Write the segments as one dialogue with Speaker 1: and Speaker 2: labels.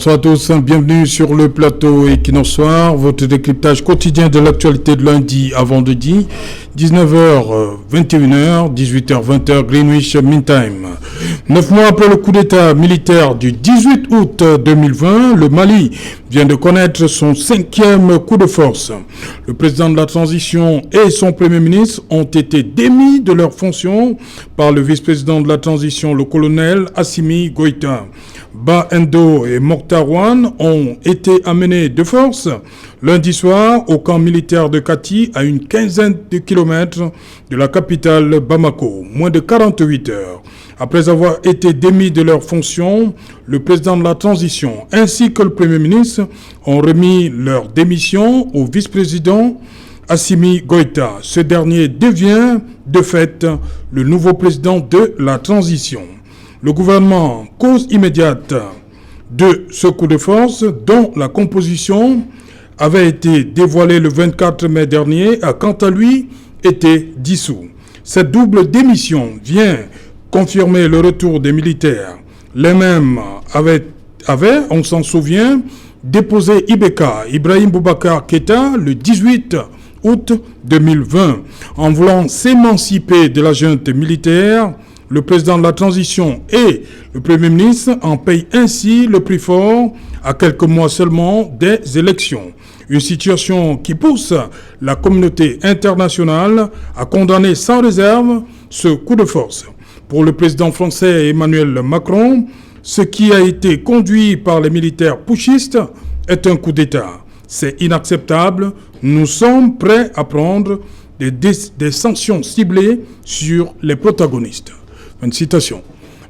Speaker 1: Bonsoir à tous, bienvenue sur le plateau Equinox Soir, votre décryptage quotidien de l'actualité de lundi à vendredi, 19h, 21h, 18h, 20h, Greenwich Mean Time. 9 mois après le coup d'état militaire du 18 août 2020, le Mali vient de connaître son 5e coup de force. Le président de la transition et son premier ministre ont été démis de leurs fonctions par le vice-président de la transition, le colonel Assimi Goïta. Ba Endo et Mokhtar Ouane ont été amenés de force lundi soir au camp militaire de Kati, à une quinzaine de kilomètres de la capitale Bamako, moins de 48 heures. Après avoir été démis de leurs fonctions, le président de la transition ainsi que le premier ministre ont remis leur démission au vice-président Assimi Goïta. Ce dernier devient de fait le nouveau président de la transition. Le gouvernement, cause immédiate de ce coup de force, dont la composition avait été dévoilée le 24 mai dernier, a quant à lui été dissous. Cette double démission vient confirmer le retour des militaires. Les mêmes avaient, on s'en souvient, déposé Ibeka, Ibrahim Boubacar Keïta, le 18 août 2020. En voulant s'émanciper de la junte militaire, le président de la transition et le premier ministre en payent ainsi le prix fort à quelques mois seulement des élections. Une situation qui pousse la communauté internationale à condamner sans réserve ce coup de force. Pour le président français Emmanuel Macron, ce qui a été conduit par les militaires putschistes est un coup d'État. C'est inacceptable. Nous sommes prêts à prendre des sanctions ciblées sur les protagonistes. Une citation.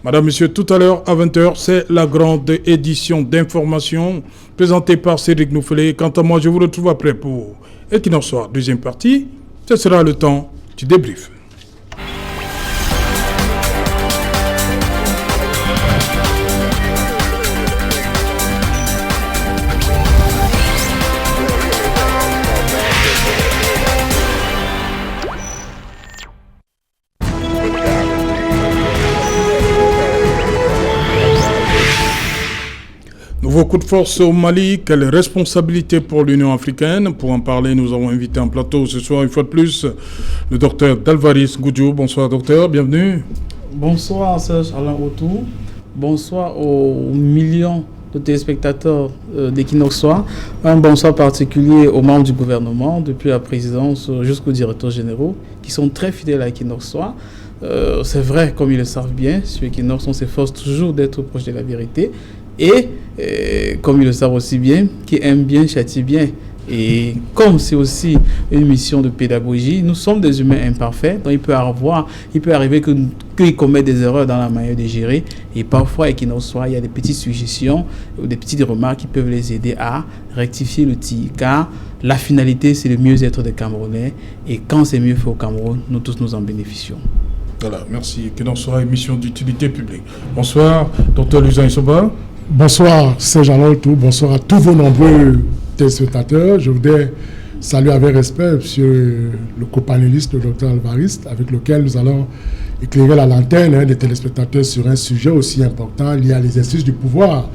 Speaker 1: Madame, Monsieur, tout à l'heure à 20h, c'est la grande édition d'information présentée par Cédric Noufelé. Quant à moi, je vous retrouve après pour Equinox Soir, deuxième partie. Ce sera le temps du débrief. Nouveau coup de force au Mali, quelle responsabilité pour l'Union africaine? Pour en parler, nous avons invité en plateau ce soir, une fois de plus, le docteur Dalvaris Goudjou. Bonsoir docteur, bienvenue.
Speaker 2: Bonsoir Serge Alain Autou, bonsoir aux millions de téléspectateurs d'Equinox Soir. Un bonsoir particulier aux membres du gouvernement, depuis la présidence jusqu'aux directeurs généraux, qui sont très fidèles à Equinox Soir. C'est vrai, comme ils le savent bien, sur Equinox, on s'efforce toujours d'être proche de la vérité. Et comme ils le savent aussi bien, qui aime bien châtie bien. Et comme c'est aussi une mission de pédagogie, nous sommes des humains imparfaits, donc il peut arriver qu'ils commettent des erreurs dans la manière de gérer. Et parfois, il y a des petites suggestions ou des petites remarques qui peuvent les aider à rectifier le tir. Car la finalité, c'est le mieux-être des Camerounais. Et quand c'est mieux fait au Cameroun, nous tous nous en bénéficions.
Speaker 1: Voilà, merci. Equinox Soir, émission d'utilité publique. Bonsoir, docteur Luzin Issoba.
Speaker 3: Bonsoir, Serge Alain Autou. Bonsoir à tous vos nombreux téléspectateurs. Je voudrais saluer avec respect monsieur le copanéliste, le docteur Alvarez, avec lequel nous allons éclairer la lanterne des téléspectateurs sur un sujet aussi important lié à l'exercice du pouvoir.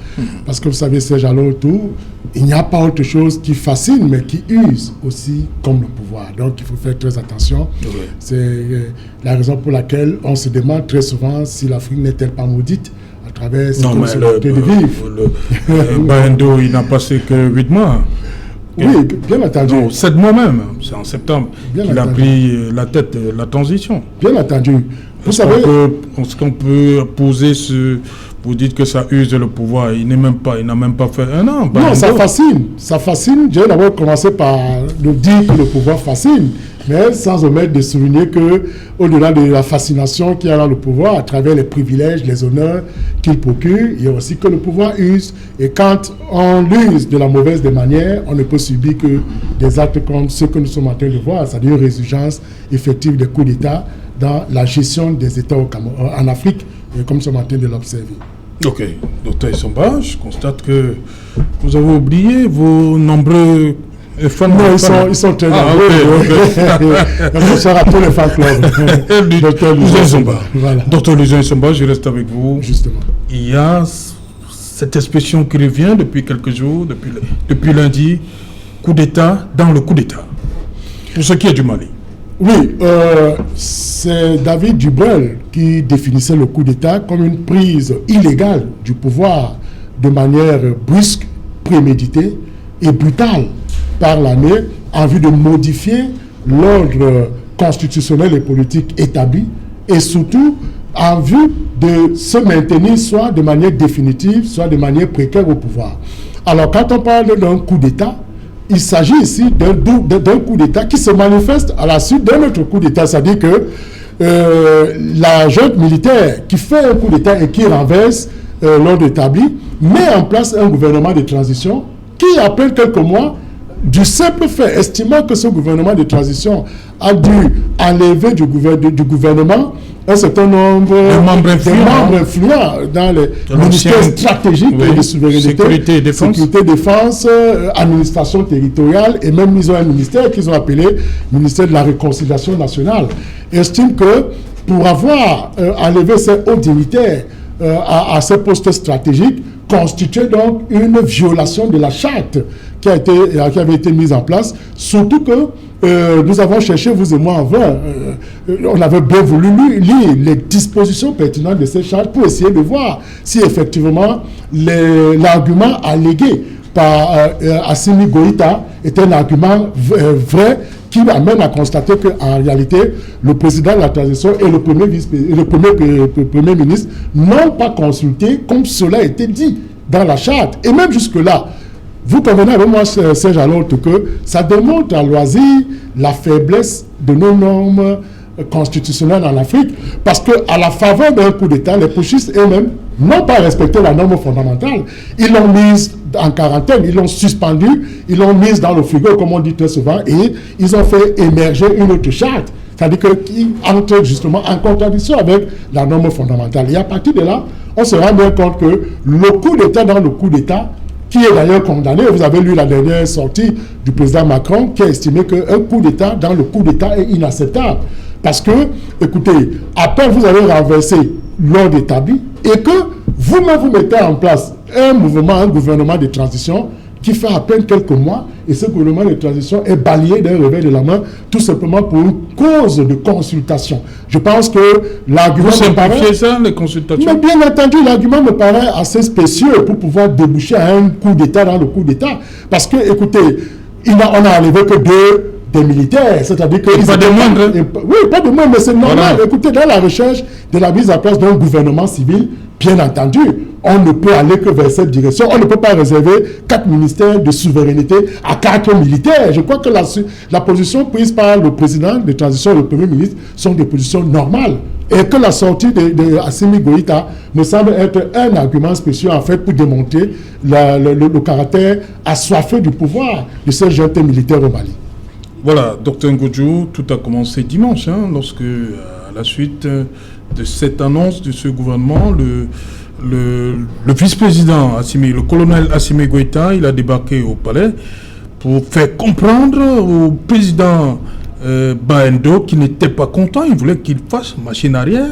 Speaker 3: Parce que vous savez, Serge Alain Autou, il n'y a pas autre chose qui fascine, mais qui use aussi comme le pouvoir. Donc, il faut faire très attention. Oui. C'est la raison pour laquelle on se demande très souvent si l'Afrique n'est-elle pas maudite à travers ce qu'on se de vivre.
Speaker 1: Baendo, il n'a passé que 8 mois.
Speaker 3: Oui, bien entendu.
Speaker 1: Non, 7 mois même. C'est en septembre qu'il a pris la tête de la transition.
Speaker 3: Bien entendu. Vous savez...
Speaker 1: Est-ce qu'on peut poser ce... Vous dites que ça use le pouvoir. Il n'a même pas fait un an.
Speaker 3: Non, ça fascine. Ça fascine. J'ai d'abord commencé par nous dire que le pouvoir fascine. Mais sans omettre de souligner qu'au-delà de la fascination qu'il y a dans le pouvoir, à travers les privilèges, les honneurs qu'il procure, il y a aussi que le pouvoir use. Et quand on l'use de la mauvaise des manières, on ne peut subir que des actes comme ceux que nous sommes en train de voir, c'est-à-dire une résurgence effective des coups d'État dans la gestion des États en Afrique, comme nous sommes en train de l'observer.
Speaker 1: Ok, docteur Issoba, je constate que vous avez oublié vos nombreux...
Speaker 3: Non, ils sont très nombreux. Bonsoir à tous les fan clubs.
Speaker 1: Docteur Luzin Issoba. Voilà. Docteur Luzin Issoba, je reste avec vous.
Speaker 3: Justement.
Speaker 1: Il y a cette expression qui revient depuis quelques jours, depuis lundi, coup d'État dans le coup d'État, pour ce qui est du Mali.
Speaker 3: Oui, c'est David Dubrel qui définissait le coup d'État comme une prise illégale du pouvoir de manière brusque, préméditée et brutale par l'armée en vue de modifier l'ordre constitutionnel et politique établi et surtout en vue de se maintenir soit de manière définitive, soit de manière précaire au pouvoir. Alors quand on parle d'un coup d'État, il s'agit ici d'un coup d'État qui se manifeste à la suite d'un autre coup d'État, c'est-à-dire que la junte militaire qui fait un coup d'État et qui renverse l'ordre établi met en place un gouvernement de transition qui, après quelques mois, du simple fait, estimant que ce gouvernement de transition a dû enlever du gouvernement un certain nombre de membres influents dans les ministères stratégiques de souveraineté, sécurité et défense, administration territoriale, et même ils ont un ministère qu'ils ont appelé ministère de la réconciliation nationale. Ils estiment que pour avoir enlevé ces hauts dignitaires à ces postes stratégiques, constituait donc une violation de la charte qui avait été mise en place, surtout que nous avons cherché, vous et moi, en vain, on avait bien voulu lire les dispositions pertinentes de cette charte pour essayer de voir si effectivement l'argument allégué par Assimi Goïta est un argument vrai qui amène à constater qu'en réalité, le président de la transition et le premier ministre n'ont pas consulté comme cela a été dit dans la charte. Et même jusque-là, vous convenez avec moi, Serge Alonto, que ça démontre à loisir la faiblesse de nos normes constitutionnelles en Afrique, parce qu'à la faveur d'un coup d'État, les putschistes eux-mêmes n'ont pas respecté la norme fondamentale. Ils l'ont mise en quarantaine, ils l'ont suspendue, ils l'ont mise dans le frigo, comme on dit très souvent, et ils ont fait émerger une autre charte, c'est-à-dire qu'ils entrent justement en contradiction avec la norme fondamentale. Et à partir de là, on se rend bien compte que le coup d'État dans le coup d'État, qui est d'ailleurs condamné, vous avez lu la dernière sortie du président Macron, qui a estimé qu'un coup d'État dans le coup d'État est inacceptable. Parce que, écoutez, après vous avez renversé l'ordre établi et que vous-même vous mettez en place un gouvernement de transition qui fait à peine quelques mois, et ce gouvernement de transition est balayé d'un revers de la main, tout simplement pour une cause de consultation. Je pense que l'argument
Speaker 1: me paraît... ça, les consultations?
Speaker 3: Mais bien entendu, l'argument me paraît assez spécieux pour pouvoir déboucher à un coup d'État dans le coup d'État. Parce que, écoutez, on n'a enlevé que des militaires, c'est-à-dire que...
Speaker 1: Pas de moindre.
Speaker 3: Oui, pas de moindre, mais c'est normal. Voilà. Écoutez, dans la recherche de la mise en place d'un gouvernement civil, bien entendu, on ne peut aller que vers cette direction. On ne peut pas réserver 4 ministères de souveraineté à 4 militaires. Je crois que la position prise par le président de transition et le premier ministre sont des positions normales. Et que la sortie de Assimi Goïta me semble être un argument spécial en fait pour démontrer le caractère assoiffé du pouvoir de ces jeunes militaires au Mali.
Speaker 1: Voilà, Dr Ngodjo, tout a commencé dimanche, lorsque, à la suite de cette annonce de ce gouvernement, le vice-président le colonel Assimi Goïta, il a débarqué au palais pour faire comprendre au président Baendo qui n'était pas content. Il voulait qu'il fasse machine arrière,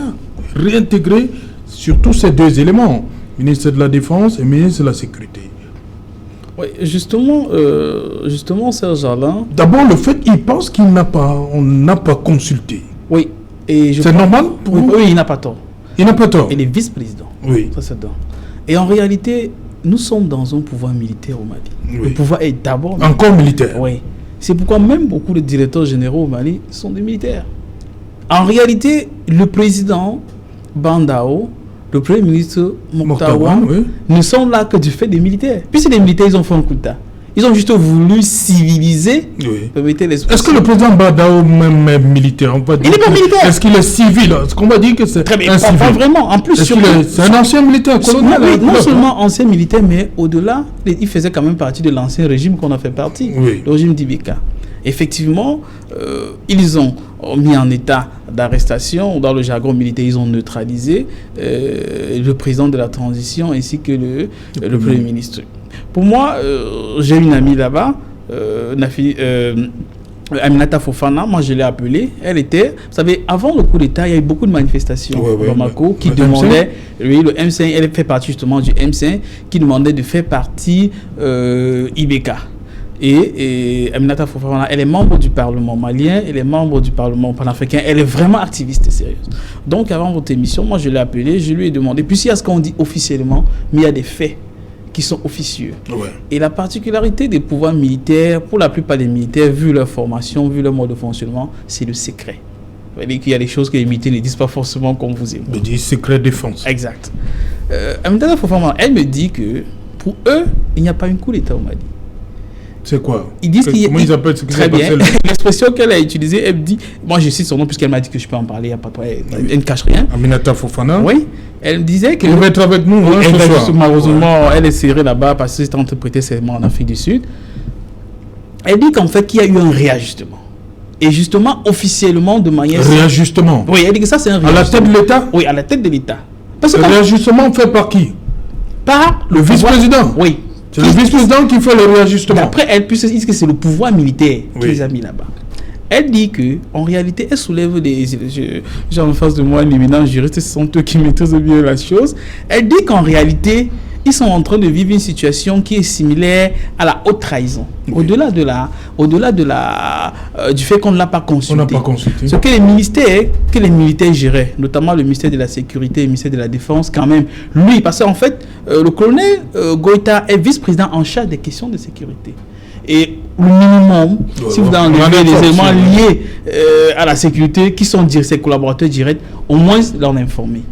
Speaker 1: réintégrer surtout ces deux éléments, ministre de la Défense et ministre de la Sécurité.
Speaker 2: Oui, justement, Serge Alain...
Speaker 1: D'abord, le fait qu'il pense qu'on n'a pas consulté.
Speaker 2: Oui.
Speaker 1: C'est normal pour vous?
Speaker 2: Oui, il n'a pas tort.
Speaker 1: Il n'a pas tort.
Speaker 2: Il est vice-président.
Speaker 1: Oui.
Speaker 2: Ça, c'est dingue. Et en réalité, nous sommes dans un pouvoir militaire au Mali.
Speaker 1: Oui.
Speaker 2: Le pouvoir est d'abord...
Speaker 1: Encore militaire.
Speaker 2: Oui. C'est pourquoi même beaucoup de directeurs généraux au Mali sont des militaires. En réalité, le président Bandao, le premier ministre Mokhtar ne sont là que du fait des militaires. Puis c'est des militaires, ils ont fait un coup d'État. Ils ont juste voulu civiliser.
Speaker 1: Oui. Est-ce que le président Bandao même est militaire?
Speaker 2: Il n'est pas militaire.
Speaker 1: Est-ce qu'il est civil? Est-ce qu'on va dire que c'est un civil?
Speaker 2: Pas vraiment. En plus,
Speaker 1: c'est un ancien militaire colonel.
Speaker 2: Non seulement ancien militaire, mais au-delà, il faisait quand même partie de l'ancien régime qu'on a fait partie, le régime d'Ibeka. Effectivement, ils ont mis en état d'arrestation, dans le jargon militaire, ils ont neutralisé le président de la transition ainsi que le premier ministre. Pour moi, j'ai une amie là-bas, Aminata Fofana, moi je l'ai appelée, elle était, vous savez, avant le coup d'État, il y a eu beaucoup de manifestations au Bamako qui demandaient, oui, le M5, elle fait partie justement du M5, qui demandait de faire partie IBK. Et Aminata Fofana, elle est membre du Parlement malien, elle est membre du Parlement panafricain, elle est vraiment activiste et sérieuse. Donc avant votre émission, moi je l'ai appelée, je lui ai demandé, puisqu'il y a ce qu'on dit officiellement, mais il y a des faits qui sont officieux. Ouais. Et la particularité des pouvoirs militaires, pour la plupart des militaires, vu leur formation, vu leur mode de fonctionnement, c'est le secret. Vous voyez qu'il y a des choses que les militaires ne disent pas forcément comme vous et moi.
Speaker 1: Ils disent secret défense.
Speaker 2: Exact. Aminata Fofana, elle me dit que pour eux, il n'y a pas un coup d'État au Mali.
Speaker 1: C'est quoi?
Speaker 2: Ils disent
Speaker 1: comment ils appellent ce qui
Speaker 2: très bien. L'expression qu'elle a utilisée, elle me dit, moi je cite son nom puisqu'elle m'a dit que je peux en parler, il n'y a pas de problème, elle ne cache rien.
Speaker 1: Aminata Fofana.
Speaker 2: Oui, elle me disait que...
Speaker 1: Elle va être avec nous ce soir.
Speaker 2: Malheureusement, elle est serrée là-bas parce que c'est en train de prêter serment en Afrique du Sud. Elle dit qu'en fait, qu'il y a eu un réajustement. Et justement, officiellement, de manière...
Speaker 1: Réajustement?
Speaker 2: Oui, elle dit que ça c'est un réajustement.
Speaker 1: À la tête de l'État?
Speaker 2: Oui, à la tête de l'État.
Speaker 1: Le réajustement fait par qui?
Speaker 2: Par
Speaker 1: le vice-président?
Speaker 2: Oui.
Speaker 1: C'est le vice-président qui fait le réajustement.
Speaker 2: Après, elle dit que c'est le pouvoir militaire qui les a mis là-bas. Elle dit que, en réalité, elle soulève des... J'ai en face de moi un éminent juriste, ce sont eux qui maîtrisent bien la chose. Elle dit qu'en réalité, ils sont en train de vivre une situation qui est similaire à la haute trahison. Oui. Au-delà du fait qu'on ne l'a pas consulté.
Speaker 1: On n'a pas consulté.
Speaker 2: Ce que les militaires géraient, notamment le ministère de la Sécurité et le ministère de la Défense, quand même, lui, parce qu'en fait, le colonel Goïta est vice-président en charge des questions de sécurité. Et le minimum, si vous enlevez les éléments liés à la sécurité, qui sont ses collaborateurs directs, au moins l'en informer.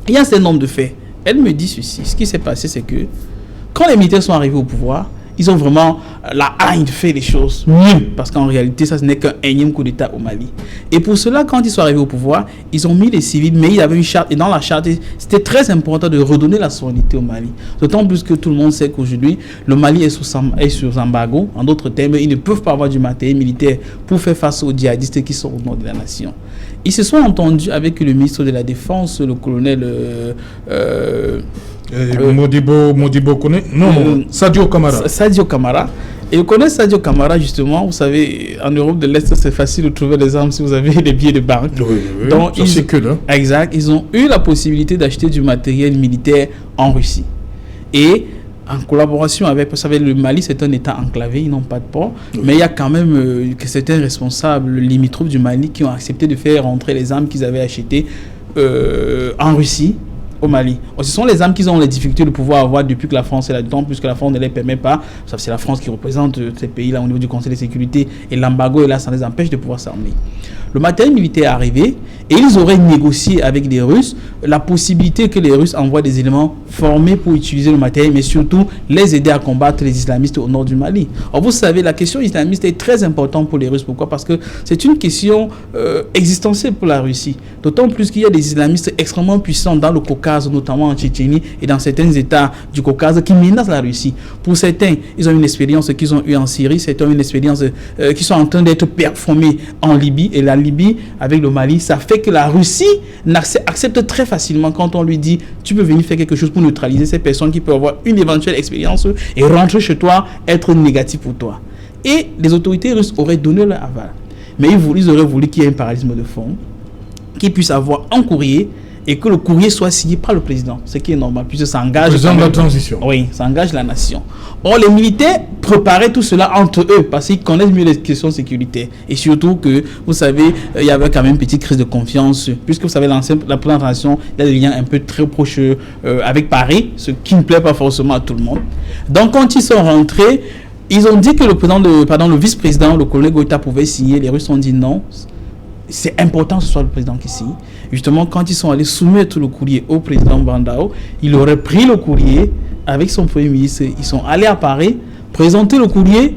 Speaker 2: Il y a un certain nombre de faits. Elle me dit ceci. Ce qui s'est passé, c'est que quand les militaires sont arrivés au pouvoir, ils ont vraiment la haine de faire les choses mieux. Parce qu'en réalité, ça ce n'est qu'un énième coup d'État au Mali. Et pour cela, quand ils sont arrivés au pouvoir, ils ont mis les civils, mais il y avait une charte. Et dans la charte, c'était très important de redonner la souveraineté au Mali. D'autant plus que tout le monde sait qu'aujourd'hui, le Mali est sous embargo. En d'autres termes, ils ne peuvent pas avoir du matériel militaire pour faire face aux djihadistes qui sont au nord de la nation. Ils se sont entendus avec le ministre de la Défense, le colonel...
Speaker 1: Modibo connaît? Non, Sadio Kamara.
Speaker 2: Sadio Kamara. Et vous connaissez Sadio Kamara, justement, vous savez, en Europe de l'Est, c'est facile de trouver des armes si vous avez des billets de banque.
Speaker 1: Oui.
Speaker 2: Donc, exact. Ils ont eu la possibilité d'acheter du matériel militaire en Russie. Et en collaboration avec, vous savez, le Mali, c'est un État enclavé, ils n'ont pas de port, mais il y a quand même certains responsables limitrophes du Mali qui ont accepté de faire rentrer les armes qu'ils avaient achetées en Russie, au Mali. Ce sont les armes qu'ils ont les difficultés de pouvoir avoir depuis que la France est là-dedans, puisque la France ne les permet pas. C'est la France qui représente ces pays-là au niveau du Conseil de sécurité, et l'embargo est là, ça les empêche de pouvoir s'armer. Le matériel militaire est arrivé et ils auraient négocié avec les Russes la possibilité que les Russes envoient des éléments formés pour utiliser le matériel, mais surtout les aider à combattre les islamistes au nord du Mali. Or, vous savez, la question islamiste est très importante pour les Russes. Pourquoi? Parce que c'est une question existentielle pour la Russie. D'autant plus qu'il y a des islamistes extrêmement puissants dans le Caucase, notamment en Tchétchénie et dans certains États du Caucase qui menacent la Russie. Pour certains, ils ont une expérience qu'ils ont eue en Syrie, certains ont une expérience qui sont en train d'être performés en Libye. Et la Libye, avec le Mali, ça fait que la Russie accepte très facilement quand on lui dit tu peux venir faire quelque chose pour neutraliser ces personnes qui peuvent avoir une éventuelle expérience et rentrer chez toi, être négatif pour toi. Et les autorités russes auraient donné leur aval. Mais ils auraient voulu qu'il y ait un parallélisme de fonds, qu'ils puissent avoir un courrier et que le courrier soit signé par le président, ce qui est normal, puisque ça engage...
Speaker 1: Le président de la transition.
Speaker 2: Oui, ça engage la nation. Or, les militaires préparaient tout cela entre eux, parce qu'ils connaissent mieux les questions sécuritaires. Et surtout que, vous savez, il y avait quand même une petite crise de confiance, puisque vous savez, la première transition, il y a des liens un peu très proches avec Paris, ce qui ne plaît pas forcément à tout le monde. Donc, quand ils sont rentrés, ils ont dit que le vice-président, le colonel Goïta, pouvait signer. Les Russes ont dit non. C'est important que ce soit le président qui signe. Justement, quand ils sont allés soumettre le courrier au président Bandao, il aurait pris le courrier avec son premier ministre. Ils sont allés à Paris, présenter le courrier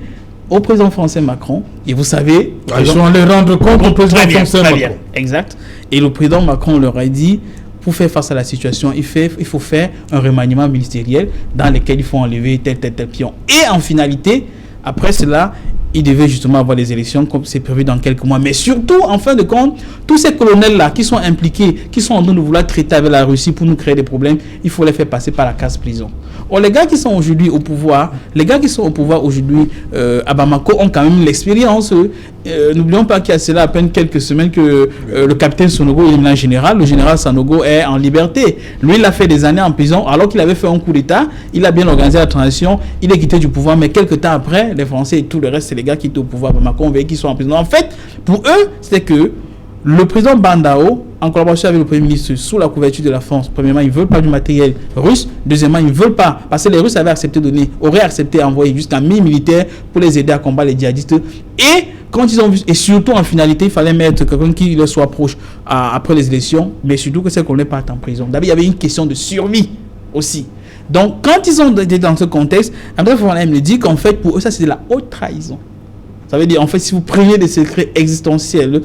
Speaker 2: au président français Macron. Et vous savez...
Speaker 1: Ils sont allés rendre compte au président français Macron.
Speaker 2: Exact. Et le président Macron leur a dit, pour faire face à la situation, il faut faire un remaniement ministériel dans lequel il faut enlever tel pion. Et en finalité, après cela... il devait justement avoir des élections comme c'est prévu dans quelques mois. Mais surtout, en fin de compte, tous ces colonels-là qui sont impliqués, qui sont en train de vouloir traiter avec la Russie pour nous créer des problèmes, il faut les faire passer par la case prison. Or, les gars qui sont aujourd'hui au pouvoir, aujourd'hui à Bamako ont quand même l'expérience. N'oublions pas qu'il y a cela à peine quelques semaines que le capitaine Sanogo est éminent général. Le général Sanogo est en liberté. Lui, il a fait des années en prison alors qu'il avait fait un coup d'État. Il a bien organisé la transition. Il est quitté du pouvoir. Mais quelques temps après, les Français et tout le reste, c'est les gars qui étaient au pouvoir à Bamako. On veut qu'ils soient en prison. En fait, pour eux, c'est que le président Bandao, en collaboration avec le Premier ministre, sous la couverture de la France, premièrement, ils ne veulent pas du matériel russe. Deuxièmement, ils ne veulent pas, parce que les Russes auraient accepté d'envoyer jusqu'à 1000 militaires pour les aider à combattre les djihadistes. Et quand ils ont vu, et surtout en finalité, il fallait mettre quelqu'un qui leur soit proche après les élections, mais surtout que c'est qu'on n'est pas en prison. D'abord, il y avait une question de survie aussi. Donc, quand ils ont été dans ce contexte, André Fofana me dit qu'en fait, pour eux, ça c'est de la haute trahison. Ça veut dire, en fait, si vous preniez des secrets existentiels,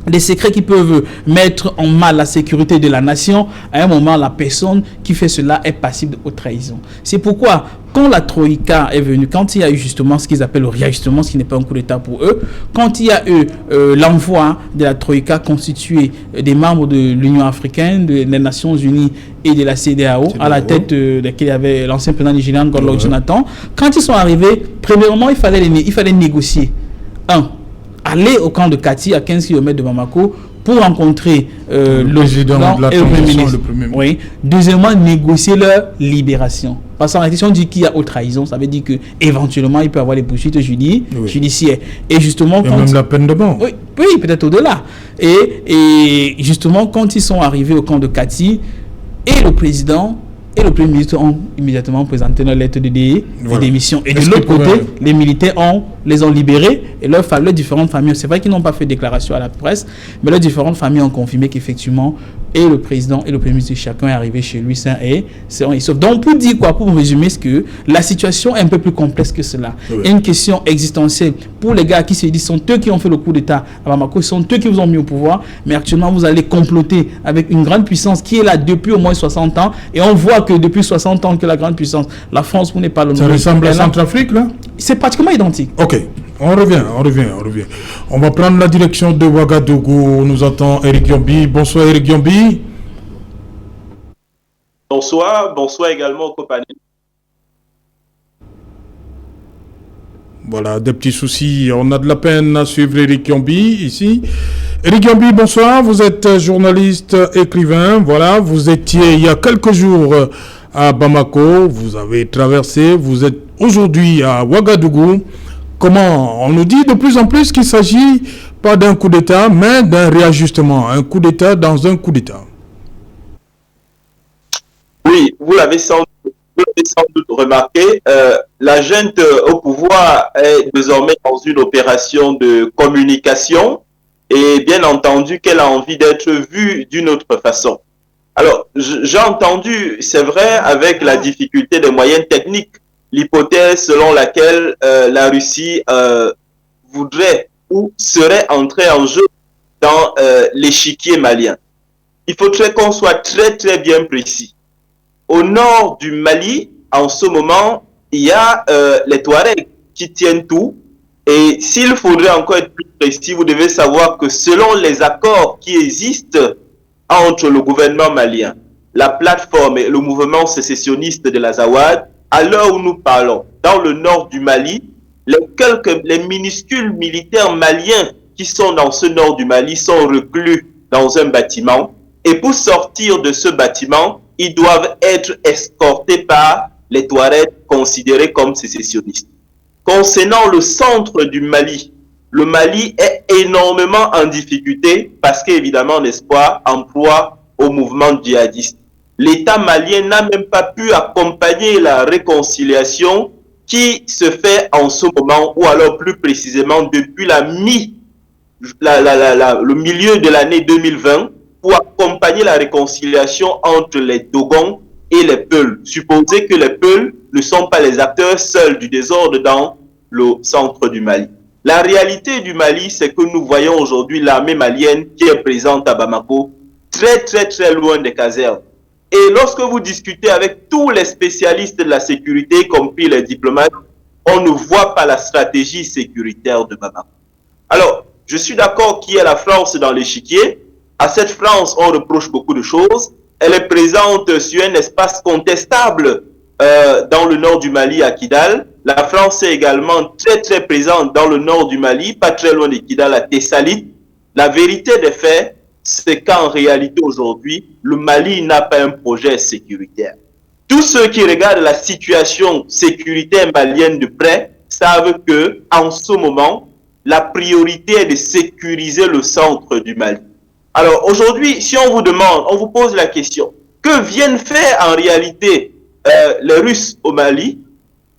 Speaker 2: des secrets qui peuvent mettre en mal la sécurité de la nation, à un moment, la personne qui fait cela est passible de haute trahison. C'est pourquoi, quand la Troïka est venue, quand il y a eu justement ce qu'ils appellent le réajustement, ce qui n'est pas un coup d'État pour eux, quand il y a eu l'envoi de la Troïka constituée des membres de l'Union africaine, des Nations Unies et de la CEDEAO, à la tête de laquelle il y avait l'ancien président nigérian Goodluck Jonathan, quand ils sont arrivés, premièrement, il fallait négocier. Aller au camp de Kati, à 15 km de Bamako, pour rencontrer le président de la transition, le Premier ministre. Oui. Deuxièmement, négocier leur libération. Parce qu'en réalité, si on dit qu'il y a haute trahison, ça veut dire qu'éventuellement, il peut y avoir des poursuites judiciaires. Et justement,
Speaker 1: même la peine de mort.
Speaker 2: Oui, peut-être au-delà. Et justement, quand ils sont arrivés au camp de Kati, et le président et le Premier ministre ont immédiatement présenté leur lettre de démission. Et de l'autre côté, les militaires les ont libérés et leurs différentes familles. C'est vrai qu'ils n'ont pas fait de déclaration à la presse, mais leurs différentes familles ont confirmé qu'effectivement, et le président et le Premier ministre, chacun est arrivé chez lui sain et sauf. Donc, pour dire quoi, pour résumer, c'est que la situation est un peu plus complexe que cela. Il y a une question existentielle pour les gars qui se disent, sont eux qui ont fait le coup d'État à Bamako, sont eux qui vous ont mis au pouvoir, mais actuellement, vous allez comploter avec une grande puissance qui est là depuis au moins 60 ans, et on voit que depuis 60 ans que la grande puissance, la France, vous n'êtes pas le nom.
Speaker 1: Ça ressemble à Centrafrique, là?
Speaker 2: C'est pratiquement identique.
Speaker 1: Ok, on revient. On va prendre la direction de Ouagadougou. Nous attend Eric Yombi. Bonsoir Eric Yombi.
Speaker 4: Bonsoir également aux compagnies.
Speaker 1: Voilà, des petits soucis. On a de la peine à suivre Eric Yombi ici. Eric Yombi, bonsoir. Vous êtes journaliste, écrivain. Voilà, vous étiez il y a quelques jours à Bamako. Vous avez traversé. Vous êtes aujourd'hui à Ouagadougou. Comment? On nous dit de plus en plus qu'il ne s'agit pas d'un coup d'État, mais d'un réajustement. Un coup d'État dans un coup d'État.
Speaker 4: Oui, vous l'avez sans doute remarqué, la junte au pouvoir est désormais dans une opération de communication et bien entendu qu'elle a envie d'être vue d'une autre façon. Alors, j'ai entendu, c'est vrai, avec la difficulté des moyens techniques, l'hypothèse selon laquelle la Russie voudrait ou serait entrée en jeu dans l'échiquier malien. Il faudrait qu'on soit très très bien précis. Au nord du Mali, en ce moment, il y a les Touaregs qui tiennent tout. Et s'il faudrait encore être plus précis, vous devez savoir que selon les accords qui existent entre le gouvernement malien, la plateforme et le mouvement sécessionniste de l'Azawad, à l'heure où nous parlons, dans le nord du Mali, les minuscules militaires maliens qui sont dans ce nord du Mali sont reclus dans un bâtiment. Et pour sortir de ce bâtiment, ils doivent être escortés par les Touaregs considérés comme sécessionnistes. Concernant le centre du Mali, le Mali est énormément en difficulté parce qu'évidemment, n'est-ce pas, en proie au mouvement djihadiste. L'État malien n'a même pas pu accompagner la réconciliation qui se fait en ce moment, ou alors plus précisément depuis le milieu de l'année 2020, pour accompagner la réconciliation entre les Dogons et les Peuls. Supposez que les Peuls ne sont pas les acteurs seuls du désordre dans le centre du Mali. La réalité du Mali, c'est que nous voyons aujourd'hui l'armée malienne qui est présente à Bamako, très très très loin des casernes. Et lorsque vous discutez avec tous les spécialistes de la sécurité, y compris les diplomates, on ne voit pas la stratégie sécuritaire de Bamako. Alors, je suis d'accord qu'il y a la France dans l'échiquier. À cette France, on reproche beaucoup de choses. Elle est présente sur un espace contestable dans le nord du Mali, à Kidal. La France est également très présente dans le nord du Mali, pas très loin de Kidal, à Tessalit. La vérité des faits, c'est qu'en réalité aujourd'hui, le Mali n'a pas un projet sécuritaire. Tous ceux qui regardent la situation sécuritaire malienne de près savent que, en ce moment, la priorité est de sécuriser le centre du Mali. Alors aujourd'hui, si on vous demande, on vous pose la question, que viennent faire en réalité les Russes au Mali?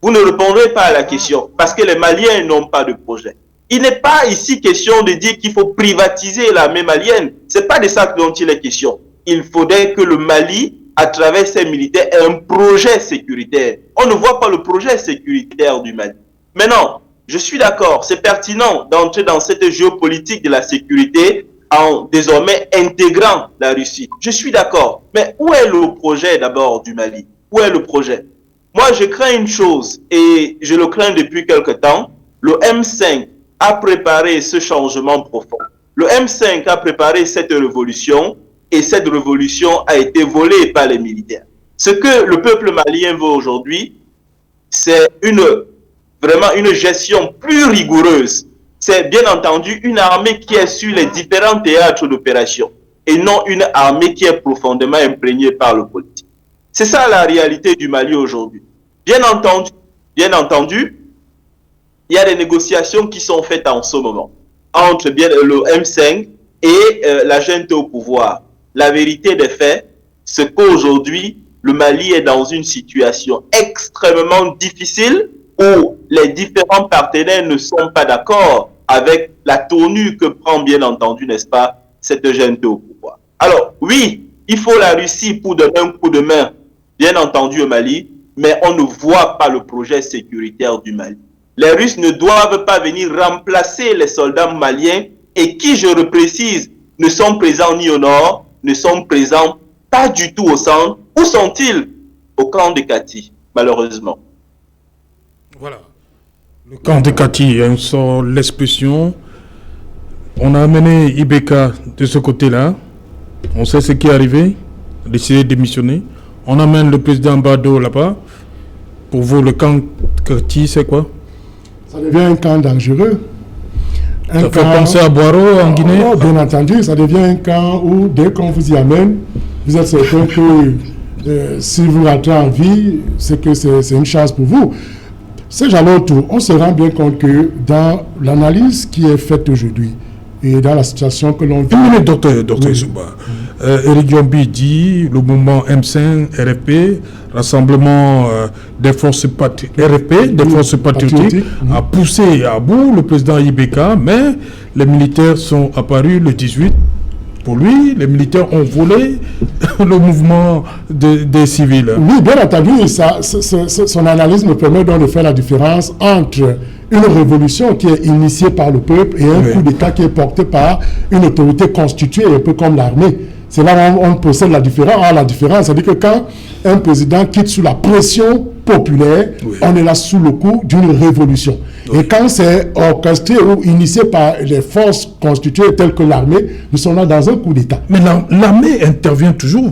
Speaker 4: Vous ne répondrez pas à la question parce que les Maliens n'ont pas de projet. Il n'est pas ici question de dire qu'il faut privatiser l'armée malienne. Ce n'est pas de ça dont il est question. Il faudrait que le Mali, à travers ses militaires, ait un projet sécuritaire. On ne voit pas le projet sécuritaire du Mali. Maintenant, je suis d'accord, c'est pertinent d'entrer dans cette géopolitique de la sécurité en désormais intégrant la Russie. Je suis d'accord. Mais où est le projet d'abord du Mali? Où est le projet? Moi, je crains une chose, et je le crains depuis quelque temps. Le M5 a préparé ce changement profond. Le M5 a préparé cette révolution, et cette révolution a été volée par les militaires. Ce que le peuple malien veut aujourd'hui, c'est vraiment une gestion plus rigoureuse. C'est bien entendu une armée qui est sur les différents théâtres d'opération, et non une armée qui est profondément imprégnée par le politique. C'est ça la réalité du Mali aujourd'hui. Bien entendu, il y a des négociations qui sont faites en ce moment entre le M5 et la junte au pouvoir. La vérité des faits, c'est qu'aujourd'hui, le Mali est dans une situation extrêmement difficile où les différents partenaires ne sont pas d'accord avec la tournure que prend, bien entendu, n'est-ce pas, cette junte au pouvoir. Alors, oui, il faut la Russie pour donner un coup de main, bien entendu, au Mali, mais on ne voit pas le projet sécuritaire du Mali. Les Russes ne doivent pas venir remplacer les soldats maliens et qui, je le précise, ne sont présents ni au nord, ne sont présents pas du tout au centre. Où sont-ils? Au camp de Kati, malheureusement.
Speaker 1: Voilà. Le camp de Kati, on sort l'expression. On a amené Ibeka de ce côté-là. On sait ce qui est arrivé. Décidé de démissionner. On amène le président Bado là-bas. Pour vous, le camp de Kati, c'est quoi?
Speaker 3: Ça devient un camp dangereux.
Speaker 1: Ça fait penser à Boiro en Guinée?
Speaker 3: Oh, bien entendu, ça devient un camp où, dès qu'on vous y amène, vous êtes certain que si vous rentrez en vie, c'est que c'est une chance pour vous. C'est jamais autour. On se rend bien compte que dans l'analyse qui est faite aujourd'hui et dans la situation que l'on vit...
Speaker 1: Une minute, docteur Souba. Eric Yombi dit le mouvement M5, RFP, rassemblement des forces patriotiques, a poussé à bout le président Ibeka, mais les militaires sont apparus le 18. Pour lui, les militaires ont volé le mouvement des civils.
Speaker 3: Oui, bien entendu, son analyse me permet donc de faire la différence entre une révolution qui est initiée par le peuple et un coup d'État qui est porté par une autorité constituée, un peu comme l'armée. C'est là où on possède la différence. Alors, la différence, c'est-à-dire que quand un président quitte sous la pression populaire, on est là sous le coup d'une révolution. Et quand c'est orchestré ou initié par les forces constituées telles que l'armée, nous sommes là dans un coup d'État.
Speaker 1: Mais l'armée intervient toujours.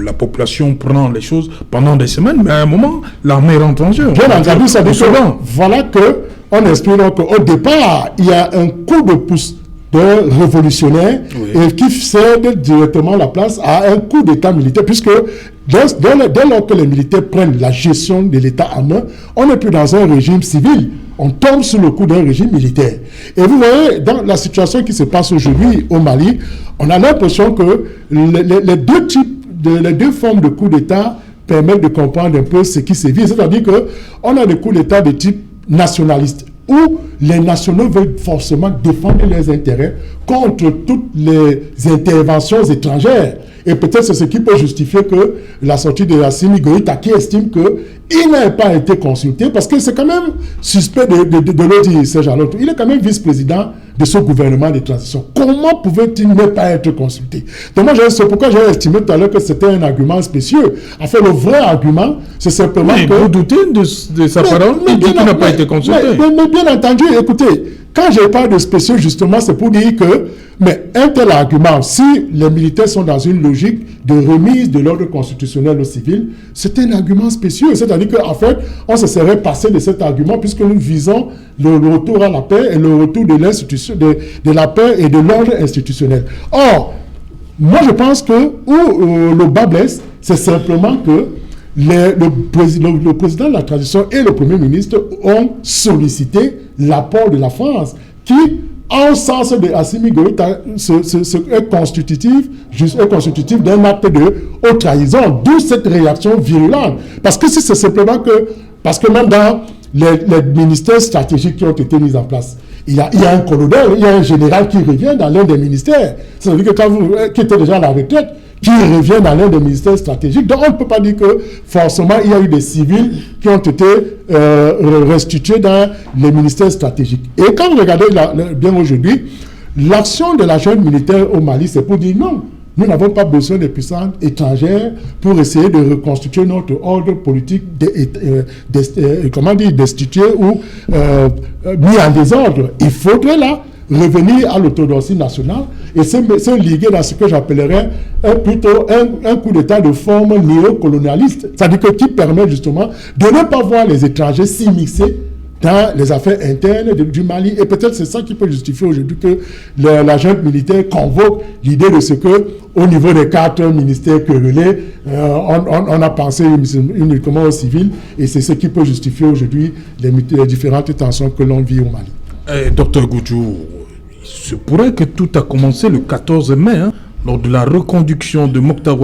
Speaker 1: La population prend les choses pendant des semaines, mais à un moment, l'armée rentre en jeu.
Speaker 3: Bien entendu, ça veut dire voilà qu'on explique qu'au départ, il y a un coup de pouce de révolutionnaire et qui cède directement la place à un coup d'État militaire, puisque dès lors que les militaires prennent la gestion de l'État en main, on n'est plus dans un régime civil, on tombe sous le coup d'un régime militaire. Et vous voyez, dans la situation qui se passe aujourd'hui au Mali, on a l'impression que les deux formes de coup d'État permettent de comprendre un peu ce qui se vit. C'est-à-dire qu'on a des coups d'État de type nationaliste, où les nationaux veulent forcément défendre leurs intérêts contre toutes les interventions étrangères. Et peut-être c'est ce qui peut justifier que la sortie de Assimi Goïta, qui estime qu'il n'a pas été consulté, parce que c'est quand même suspect de le dire, Serge Alotou. Il est quand même vice-président de ce gouvernement de transition. Comment pouvait-il ne pas être consulté? Donc moi, c'est pourquoi j'ai estimé tout à l'heure que c'était un argument spécieux. En fait, le vrai argument, c'est simplement que...
Speaker 1: Vous doutez de sa parole? Il dit qu'il n'a pas été consulté.
Speaker 3: Mais bien entendu, écoutez, quand je parle de spécieux, justement, c'est pour dire que, mais un tel argument, si les militaires sont dans une logique de remise de l'ordre constitutionnel au civil, c'est un argument spécieux. C'est-à-dire qu'en fait, on se serait passé de cet argument puisque nous visons le retour à la paix et le retour de l'institution, de la paix et de l'ordre institutionnel. Or, moi je pense que où le bas blesse, c'est simplement que le président de la transition et le Premier ministre ont sollicité l'apport de la France qui, en sens de Assimi Goïta, est constitutif d'un acte de haute trahison, d'où cette réaction virulente. Parce que si c'est simplement que, parce que même dans les ministères stratégiques qui ont été mis en place, il y a un colonel, il y a un général qui revient dans l'un des ministères. C'est-à-dire que quand qui était déjà à la retraite, qui revient dans l'un des ministères stratégiques. Donc on ne peut pas dire que forcément il y a eu des civils qui ont été restitués dans les ministères stratégiques. Et quand vous regardez bien aujourd'hui, l'action de la junte militaire au Mali, c'est pour dire non, nous n'avons pas besoin des puissances étrangères pour essayer de reconstituer notre ordre politique destitué ou mis en désordre. Il faudrait là revenir à l'orthodoxie nationale et se liguer dans ce que j'appellerais plutôt un coup d'État de forme néocolonialiste, c'est-à-dire qui permet justement de ne pas voir les étrangers s'immiscer dans les affaires internes du Mali. Et peut-être c'est ça qui peut justifier aujourd'hui que la junte militaire convoque l'idée de ce que, au niveau des 4 ministères querellés, on a pensé uniquement aux civils, et c'est ce qui peut justifier aujourd'hui les différentes tensions que l'on vit au Mali.
Speaker 1: Docteur Goudjou, il se pourrait que tout a commencé le 14 mai, lors de la reconduction de Mokhtar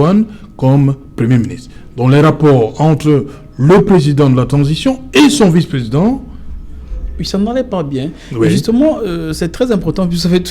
Speaker 1: comme Premier ministre, dont les rapports entre le président de la transition et son vice-président...
Speaker 2: Oui, ça n'allait pas bien.
Speaker 1: Oui.
Speaker 2: Et justement, c'est très important, puis ça fait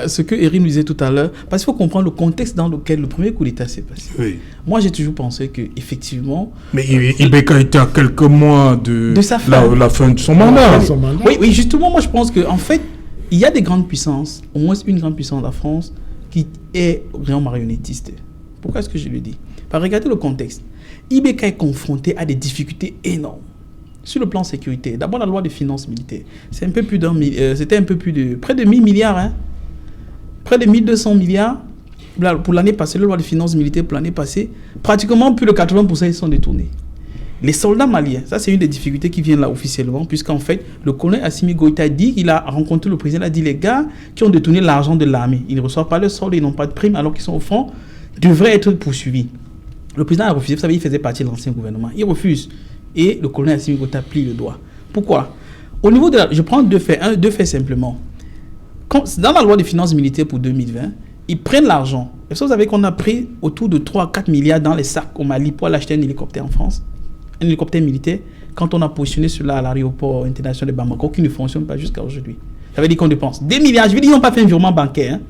Speaker 2: ce que Erin nous disait tout à l'heure, parce qu'il faut comprendre le contexte dans lequel le premier coup d'État s'est passé.
Speaker 1: Oui.
Speaker 2: Moi, j'ai toujours pensé qu'effectivement...
Speaker 1: Mais Ibeka était à quelques mois de
Speaker 2: sa fin.
Speaker 1: La fin de son mandat.
Speaker 2: Oui, justement, moi je pense qu'en fait, il y a des grandes puissances, au moins une grande puissance, la France, qui est vraiment marionnettiste. Pourquoi est-ce que je le dis? Regardez le contexte. Ibeka est confronté à des difficultés énormes. Sur le plan sécurité, d'abord la loi de finances militaires, c'était un peu plus de près de 1000 milliards, près de 1200 milliards pour l'année passée, la loi de finances militaires pour l'année passée, pratiquement plus de 80% ils sont détournés. Les soldats maliens, ça c'est une des difficultés qui viennent là officiellement, puisqu'en fait, le colonel Assimi Goïta dit qu'il a rencontré le président, il a dit les gars qui ont détourné l'argent de l'armée, ils ne reçoivent pas le solde, ils n'ont pas de prime alors qu'ils sont au front, devraient être poursuivis. Le président a refusé, vous savez, il faisait partie de l'ancien gouvernement, il refuse. Et le colonel Assimi Goïta plie le doigt. Pourquoi? Au niveau de je prends deux faits simplement. Dans la loi des finances militaires pour 2020, ils prennent l'argent. Est-ce que vous savez qu'on a pris autour de 3 à 4 milliards dans les sacs au Mali pour aller acheter un hélicoptère en France? Un hélicoptère militaire, quand on a positionné cela à l'aéroport international de Bamako, qui ne fonctionne pas jusqu'à aujourd'hui. Ça veut dire qu'on dépense des milliards. Je veux dire, ils n'ont pas fait un virement bancaire.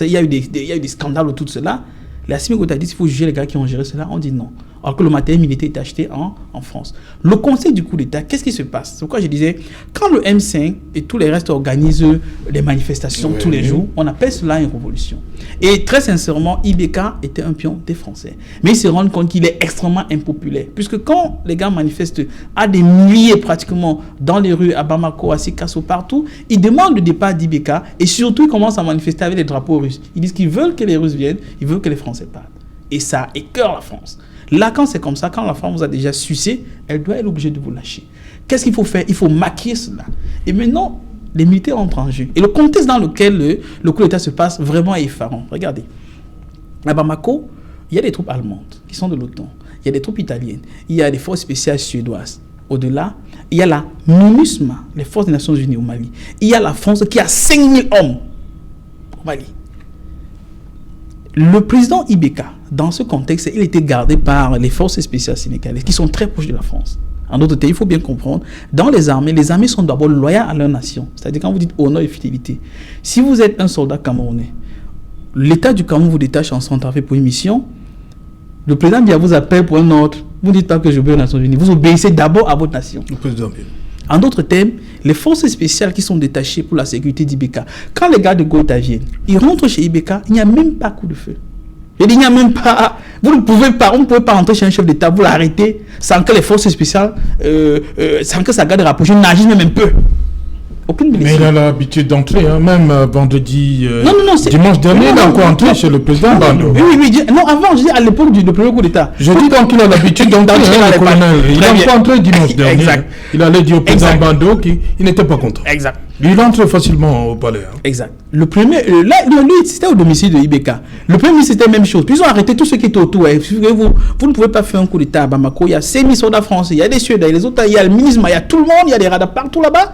Speaker 2: Il y a eu des scandales autour de cela. Assimi Goïta dit qu'il faut juger les gars qui ont géré cela. On dit non. Alors que le matériel militaire est acheté en France. Le conseil du coup d'État, qu'est-ce qui se passe? C'est pourquoi je disais, quand le M5 et tous les restes organisent des manifestations tous les jours, on appelle cela une révolution. Et très sincèrement, Ibeka était un pion des Français. Mais ils se rendent compte qu'il est extrêmement impopulaire. Puisque quand les gars manifestent à des milliers pratiquement dans les rues, à Bamako, à Sikasso, partout, ils demandent le départ d'Ibeka et surtout ils commencent à manifester avec les drapeaux russes. Ils disent qu'ils veulent que les Russes viennent, ils veulent que les Français partent. Et ça écœure la France. Là, quand c'est comme ça, quand la France vous a déjà sucé, elle doit être obligée de vous lâcher. Qu'est-ce qu'il faut faire? Il faut maquiller cela. Et maintenant, les militaires entrent en jeu. Et le contexte dans lequel le coup d'État se passe vraiment est effarant. Regardez. À Bamako, il y a des troupes allemandes qui sont de l'OTAN. Il y a des troupes italiennes. Il y a des forces spéciales suédoises. Au-delà, il y a la MINUSMA, les forces des Nations Unies au Mali. Il y a la France qui a 5000 hommes au Mali. Le président Ibeka, dans ce contexte, il était gardé par les forces spéciales sénégalaises qui sont très proches de la France. En d'autres termes, il faut bien comprendre, dans les armées sont d'abord loyales à leur nation. C'est-à-dire quand vous dites honneur et fidélité. Si vous êtes un soldat camerounais, l'État du Cameroun vous détache en Centrafrique pour une mission, le président Biya vous appelle pour un ordre, vous ne dites pas que je veux aux Nations Unies, vous obéissez d'abord à votre nation. Le président Biya. En d'autres termes, les forces spéciales qui sont détachées pour la sécurité d'Ibeka, quand les gars de Goïta viennent, ils rentrent chez Ibeka, il n'y a même pas coup de feu. Il n'y a même pas, on ne pouvez pas rentrer chez un chef d'État, vous l'arrêtez sans que les forces spéciales, sans que ça garde rapproché, n'agissent même un peu. Aucune blessure.
Speaker 1: Mais il a l'habitude d'entrer, même vendredi,
Speaker 2: non,
Speaker 1: dimanche dernier, il a encore entré chez le président Bando.
Speaker 2: Oui, non, avant, je dis à l'époque du premier coup d'État.
Speaker 1: Je dis donc qu'il a l'habitude d'entrer, le colonel. Il a encore entré dimanche dernier.
Speaker 2: Exact.
Speaker 1: Il allait dire au président Bando qu'il n'était pas content.
Speaker 2: Exact.
Speaker 1: Il entre facilement au palais.
Speaker 2: Exact. Le premier, là, lui, c'était au domicile de Ibeka. Le premier ministre, c'était la même chose. Puis ils ont arrêté tous ceux qui étaient autour. Vous ne pouvez pas faire un coup d'État à Bamako. Il y a 6 000 soldats français, il y a des Suédois, les autres, il y a le ministre, il y a tout le monde, il y a des radars partout là-bas.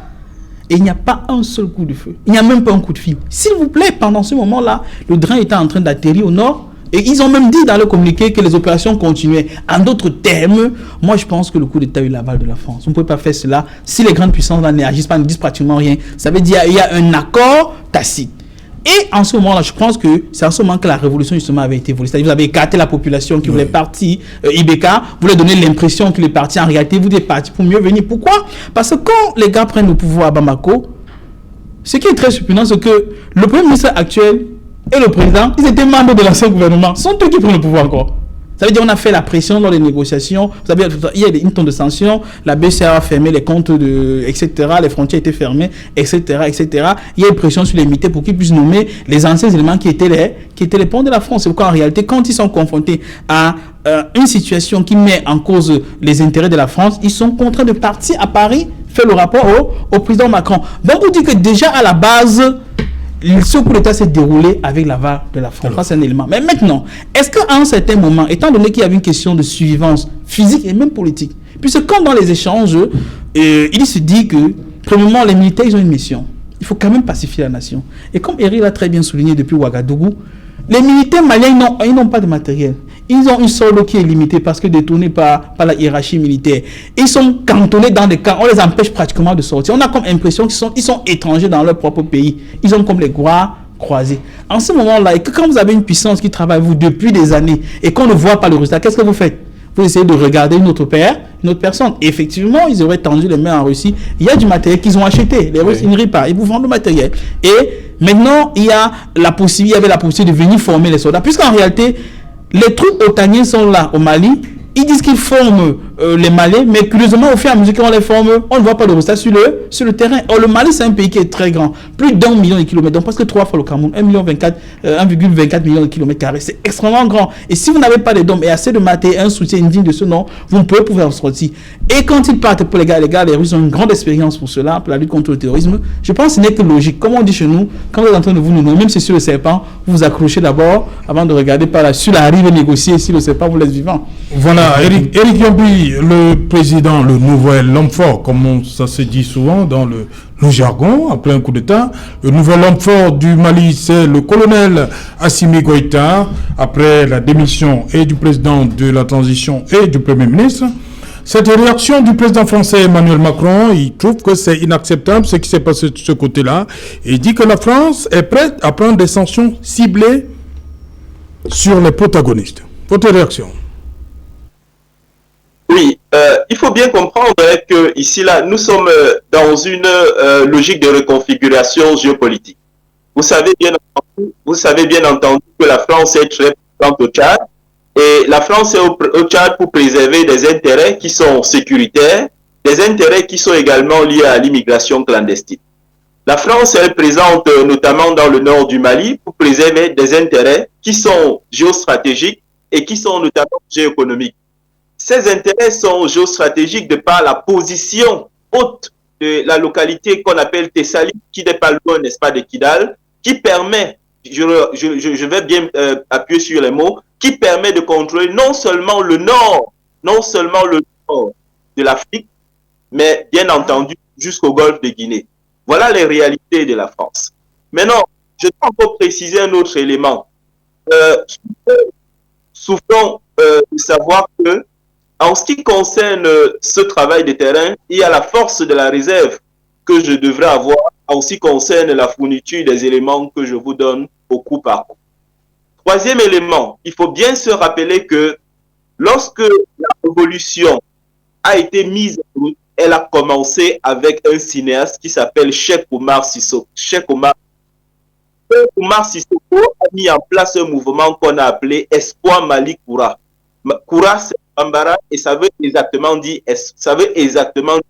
Speaker 2: Et il n'y a pas un seul coup de feu. Il n'y a même pas un coup de fil. S'il vous plaît, pendant ce moment-là, le train était en train d'atterrir au nord. Et ils ont même dit dans le communiqué que les opérations continuaient. En d'autres termes, moi je pense que le coup d'État a eu l'aval de la France. On ne peut pas faire cela si les grandes puissances n'agissent pas, ne disent pratiquement rien. Ça veut dire qu'il y a un accord tacite. Et en ce moment-là, je pense que c'est en ce moment que la révolution justement avait été volée. C'est-à-dire vous avez écarté la population qui voulait partir, Ibeka, vous leur donnez l'impression qu'il est parti. En réalité, vous êtes parti pour mieux venir. Pourquoi? Parce que quand les gars prennent le pouvoir à Bamako, ce qui est très surprenant, c'est que le premier ministre actuel et le président, ils étaient membres de l'ancien gouvernement. Ce sont eux qui prennent le pouvoir encore. Ça veut dire qu'on a fait la pression dans les négociations. Vous savez, il y a une tonne de sanctions. La BCA a fermé les comptes, etc. Les frontières étaient fermées, etc., etc. Il y a une pression sur les mités pour qu'ils puissent nommer les anciens éléments qui étaient les ponts de la France. C'est pourquoi, en réalité, quand ils sont confrontés à une situation qui met en cause les intérêts de la France, ils sont contraints de partir à Paris, faire le rapport au président Macron. Donc, on dit que déjà à la base, ce coup d'État s'est déroulé avec l'aval de la France. C'est un élément. Mais maintenant, est-ce qu'à un certain moment, étant donné qu'il y avait une question de survivance physique et même politique, puisque quand dans les échanges, il se dit que, premièrement, les militaires, ils ont une mission. Il faut quand même pacifier la nation. Et comme Eric l'a très bien souligné depuis Ouagadougou, les militaires maliens, ils n'ont pas de matériel. Ils ont une solde qui est limitée parce que détournée par la hiérarchie militaire. Ils sont cantonnés dans des camps. On les empêche pratiquement de sortir. On a comme impression qu'ils sont étrangers dans leur propre pays. Ils ont comme les bras croisés. En ce moment-là, et que quand vous avez une puissance qui travaille vous depuis des années et qu'on ne voit pas le résultat, qu'est-ce que vous faites? Vous essayez de regarder une autre personne. Et effectivement, ils auraient tendu les mains en Russie. Il y a du matériel qu'ils ont acheté. Les Russes, ils ne rient pas. Ils vous vendent le matériel. Et maintenant, il y avait la possibilité de venir former les soldats. Puisqu'en réalité, les troupes otaniennes sont là au Mali. Ils disent qu'ils forment les Maliens, mais curieusement, au fur et à mesure qu'on les forme, on ne voit pas de résultat sur le terrain. Or, le Mali, c'est un pays qui est très grand. Plus d'1 million de kilomètres, donc presque 3 fois le Cameroun. 1,24 million de kilomètres carrés. C'est extrêmement grand. Et si vous n'avez pas de dômes et assez de matériel, un soutien digne de ce nom, vous ne pouvez pouvoir sortir. Et quand ils partent pour les Russes ont une grande expérience pour cela, pour la lutte contre le terrorisme. Je pense que ce n'est que logique. Comme on dit chez nous, quand vous êtes en train de vous nommer, même si c'est sur le serpent, vous vous accrochez d'abord avant de regarder sur la rive et négocier si le serpent vous laisse vivant.
Speaker 1: Voilà, Eric Yambi, le président, le nouvel homme fort, comme ça se dit souvent dans le jargon, après un coup d'État. Le nouvel homme fort du Mali, c'est le colonel Assimi Goïta, après la démission et du président de la transition et du Premier ministre. Cette réaction du président français Emmanuel Macron, il trouve que c'est inacceptable ce qui s'est passé de ce côté-là. Et il dit que la France est prête à prendre des sanctions ciblées sur les protagonistes. Votre réaction?
Speaker 4: Oui, il faut bien comprendre que ici, là, nous sommes dans une logique de reconfiguration géopolitique. Vous savez bien entendu que la France est très présente au Tchad, et la France est au Tchad pour préserver des intérêts qui sont sécuritaires, des intérêts qui sont également liés à l'immigration clandestine. La France est présente notamment dans le nord du Mali pour préserver des intérêts qui sont géostratégiques et qui sont notamment géoéconomiques. Ces intérêts sont géostratégiques de par la position haute de la localité qu'on appelle Tessali, qui n'est pas loin, n'est-ce pas, de Kidal, qui permet, je vais bien appuyer sur les mots, qui permet de contrôler non seulement le nord de l'Afrique, mais bien entendu jusqu'au golfe de Guinée. Voilà les réalités de la France. Maintenant, je dois encore préciser un autre élément. Souffrons de savoir que en ce qui concerne ce travail de terrain, il y a la force de la réserve que je devrais avoir en ce qui concerne la fourniture des éléments que je vous donne au coup par coup. Troisième élément, il faut bien se rappeler que lorsque la révolution a été mise en route, elle a commencé avec un cinéaste qui s'appelle Cheikh Oumar Sissoko. Cheikh Oumar Sissoko a mis en place un mouvement qu'on a appelé Espoir Mali Koura. Koura, c'est Bambara et ça veut exactement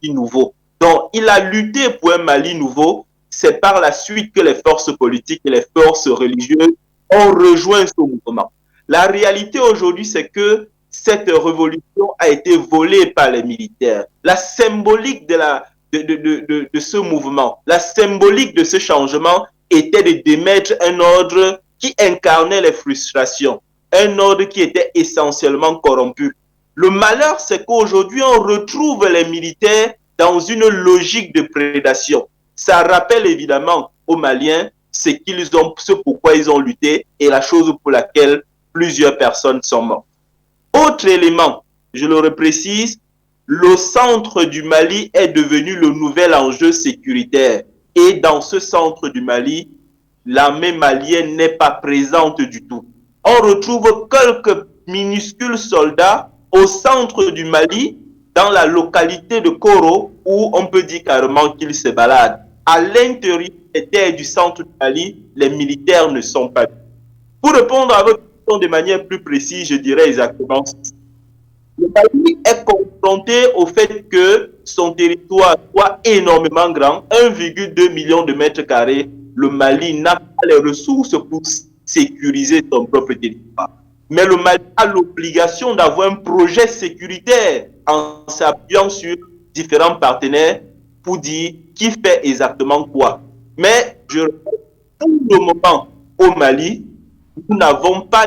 Speaker 4: dire nouveau. Donc, il a lutté pour un Mali nouveau. C'est par la suite que les forces politiques et les forces religieuses ont rejoint ce mouvement. La réalité aujourd'hui, c'est que cette révolution a été volée par les militaires. La symbolique de ce mouvement, la symbolique de ce changement était de démettre un ordre qui incarnait les frustrations, un ordre qui était essentiellement corrompu. Le malheur, c'est qu'aujourd'hui, on retrouve les militaires dans une logique de prédation. Ça rappelle évidemment aux Maliens ce pourquoi ils ont lutté et la chose pour laquelle plusieurs personnes sont mortes. Autre élément, je le reprécise, le centre du Mali est devenu le nouvel enjeu sécuritaire. Et dans ce centre du Mali, l'armée malienne n'est pas présente du tout. On retrouve quelques minuscules soldats au centre du Mali, dans la localité de Koro, où on peut dire carrément qu'ils se baladent. À l'intérieur des terres du centre du Mali, les militaires ne sont pas. Pour répondre à votre question de manière plus précise, je dirais exactement ceci. Le Mali est confronté au fait que son territoire soit énormément grand, 1,2 million de mètres carrés. Le Mali n'a pas les ressources pour sécuriser son propre territoire. Mais le Mali a l'obligation d'avoir un projet sécuritaire en s'appuyant sur différents partenaires pour dire qui fait exactement quoi. Mais pour le moment, au Mali, nous n'avons pas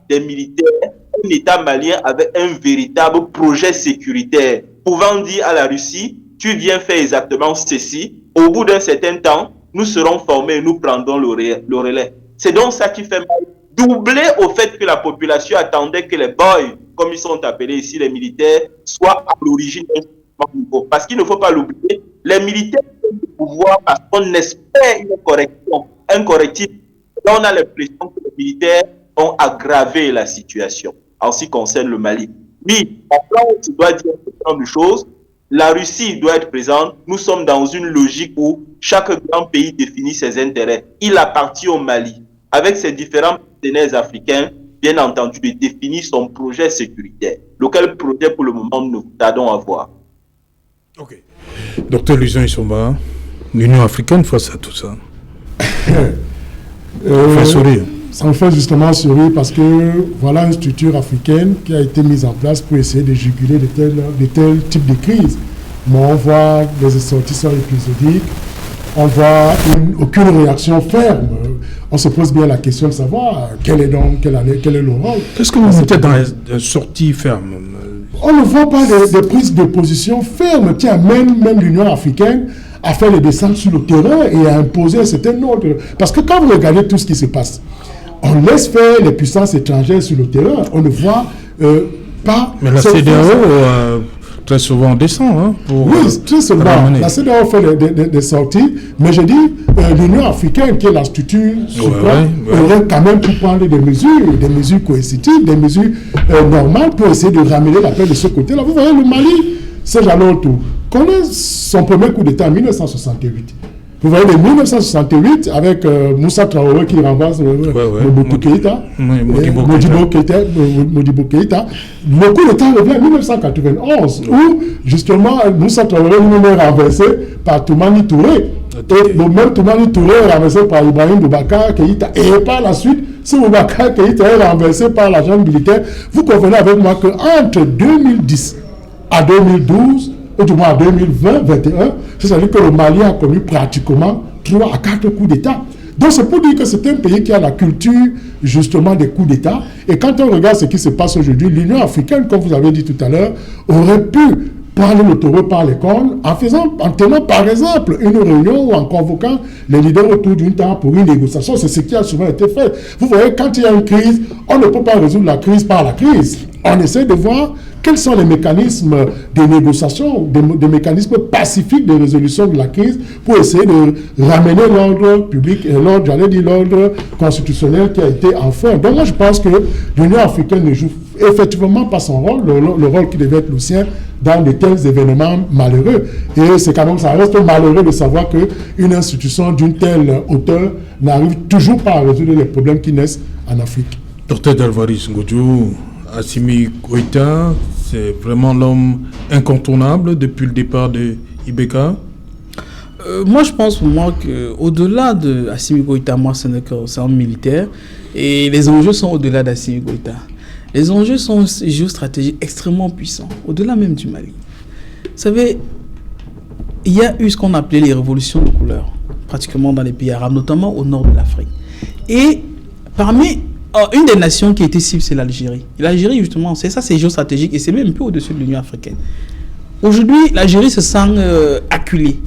Speaker 4: des militaires, un État malien avec un véritable projet sécuritaire, pouvant dire à la Russie, tu viens faire exactement ceci, au bout d'un certain temps, nous serons formés et nous prendrons le relais. C'est donc ça qui fait mal. Doublé au fait que la population attendait que les boys, comme ils sont appelés ici, les militaires, soient à l'origine d'un changement nouveau. Parce qu'il ne faut pas l'oublier, les militaires ont le pouvoir parce qu'on espère une correction, un correctif. Là, on a l'impression que les militaires ont aggravé la situation en ce qui concerne le Mali. Oui, maintenant, tu dois dire ce genre de choses. La Russie doit être présente. Nous sommes dans une logique où chaque grand pays définit ses intérêts. Il appartient au Mali, avec ses différents partenaires africains, bien entendu, de définir son projet sécuritaire. Lequel projet, pour le moment, nous tardons à voir.
Speaker 1: Ok. Docteur Lucien Issomba, l'Union africaine face à tout ça. Fait sourire.
Speaker 3: Ça me fait justement sourire parce que voilà une structure africaine qui a été mise en place pour essayer de juguler de tels types de crises. Mais on voit des sortisseurs épisodiques, on voit aucune réaction ferme. On se pose bien la question de savoir quel est le rôle.
Speaker 1: Qu'est-ce que vous mettez dans les sorties fermes?
Speaker 3: On ne voit pas des prises de position fermes. Tiens, même l'Union africaine a fait les descentes sur le terrain et a imposé un certain ordre. Parce que quand vous regardez tout ce qui se passe, on laisse faire les puissances étrangères sur le terrain. On ne voit pas...
Speaker 1: Mais la CEDEAO, très souvent, descend. Hein,
Speaker 3: oui, très souvent. La CEDEAO fait des sorties. Mais je dis, l'Union africaine, qui est la structure suprême, aurait quand même pu prendre des mesures coercitives, des mesures normales pour essayer de ramener la paix de ce côté-là. Vous voyez, le Mali, c'est Jalon Tour, connaît son premier coup d'État en 1968. Vous voyez, en 1968, avec Moussa Traoré qui renverse Modibo Keïta, le coup d'État revient en 1991, où justement Moussa Traoré lui-même est renversé par Toumani Touré. Et le même Toumani Touré est renversé par Ibrahim Boubacar Keïta. Et par la suite, si Boubacar Keïta est renversé par la junte militaire, vous convenez avec moi qu'entre 2010 à 2012, ou du moins en 2020-2021, c'est-à-dire que le Mali a connu pratiquement 3 à 4 coups d'État. Donc c'est pour dire que c'est un pays qui a la culture justement des coups d'État. Et quand on regarde ce qui se passe aujourd'hui, l'Union africaine, comme vous avez dit tout à l'heure, aurait pu prendre le taureau par les cornes en tenant par exemple une réunion ou en convoquant les leaders autour d'une table pour une négociation. C'est ce qui a souvent été fait. Vous voyez, quand il y a une crise, on ne peut pas résoudre la crise par la crise. On essaie de voir quels sont les mécanismes de négociation, des mécanismes pacifiques de résolution de la crise pour essayer de ramener l'ordre public et l'ordre constitutionnel qui a été enfreint. Donc moi je pense que l'Union africaine ne joue effectivement pas son rôle, le rôle qui devait être le sien dans de tels événements malheureux. Et c'est quand même, ça reste malheureux de savoir qu'une institution d'une telle hauteur n'arrive toujours pas à résoudre les problèmes qui naissent en Afrique.
Speaker 1: Docteur Dalvaris Ngodjo, Assimi Goïta, c'est vraiment l'homme incontournable depuis le départ de Ibeka?
Speaker 2: Moi, je pense qu'au-delà de Assimi Goïta, moi, c'est un militaire. Et les enjeux sont au-delà d'Assimi Goïta. Les enjeux sont géostratégiques extrêmement puissants, au-delà même du Mali. Vous savez, il y a eu ce qu'on appelait les révolutions de couleur, pratiquement dans les pays arabes, notamment au nord de l'Afrique. Et parmi une des nations qui a été cible, c'est l'Algérie. L'Algérie, justement, c'est géostratégique et c'est même un peu au-dessus de l'Union africaine. Aujourd'hui, l'Algérie se sent acculée.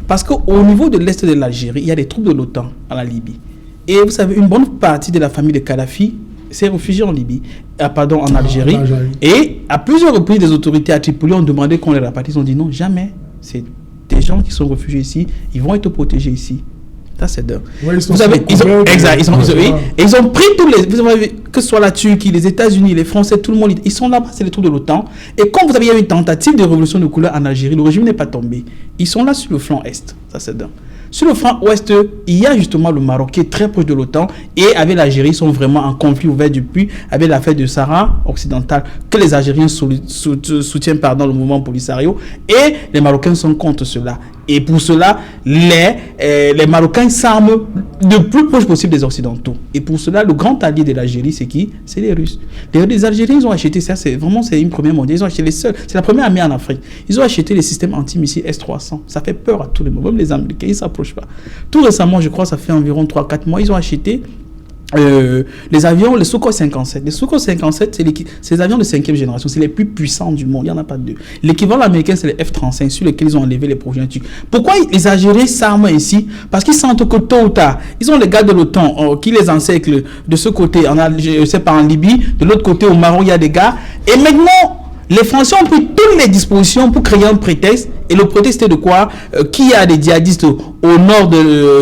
Speaker 2: Parce qu'au niveau de l'est de l'Algérie, il y a des troupes de l'OTAN à la Libye. Et vous savez, une bonne partie de la famille de Kadhafi s'est réfugiée en Libye, en Algérie. Et à plusieurs reprises, les autorités à Tripoli ont demandé qu'on les rapatrie. Ils ont dit non, jamais. C'est des gens qui sont réfugiés ici, ils vont être protégés ici. Ça, c'est dingue.
Speaker 3: Ouais,
Speaker 2: ils ont pris tous les... Vous avez vu, que ce soit la Turquie, les États-Unis, les Français, tout le monde, ils sont là-bas, c'est les troupes de l'OTAN. Et quand vous avez eu une tentative de révolution de couleur en Algérie, le régime n'est pas tombé. Ils sont là sur le flanc Est. Ça, c'est dingue. Sur le flanc Ouest, il y a justement le Maroc qui est très proche de l'OTAN. Et avec l'Algérie, ils sont vraiment en conflit ouvert depuis, avec l'affaire de Sahara occidental, que les Algériens soutiennent le mouvement Polisario. Et les Marocains sont contre cela. Et pour cela, les Marocains s'arment le plus proche possible des Occidentaux. Et pour cela, le grand allié de l'Algérie, c'est qui? C'est les Russes. Les Algériens, ils ont acheté, ça, c'est une première mondiale. Ils ont acheté les seuls. C'est la première armée en Afrique. Ils ont acheté les systèmes antimissiles S-300. Ça fait peur à tous les moments. Même les Américains, ils ne s'approchent pas. Tout récemment, je crois, ça fait environ 3-4 mois, ils ont acheté les avions, les Sukhoi 57. Les Sukhoi 57, c'est les avions de 5e génération. C'est les plus puissants du monde. Il n'y en a pas deux. L'équivalent américain, c'est les F-35 sur lesquels ils ont enlevé les projectiles. Pourquoi les Algériens s'arment ici? Parce qu'ils sentent que tôt ou tard, ils ont les gars de l'OTAN qui les encerclent de ce côté, en Libye. De l'autre côté, au Maroc, il y a des gars. Et maintenant, les Français ont pris toutes les dispositions pour créer un prétexte. Et le prétexte était de quoi? Qu'il y a des djihadistes au nord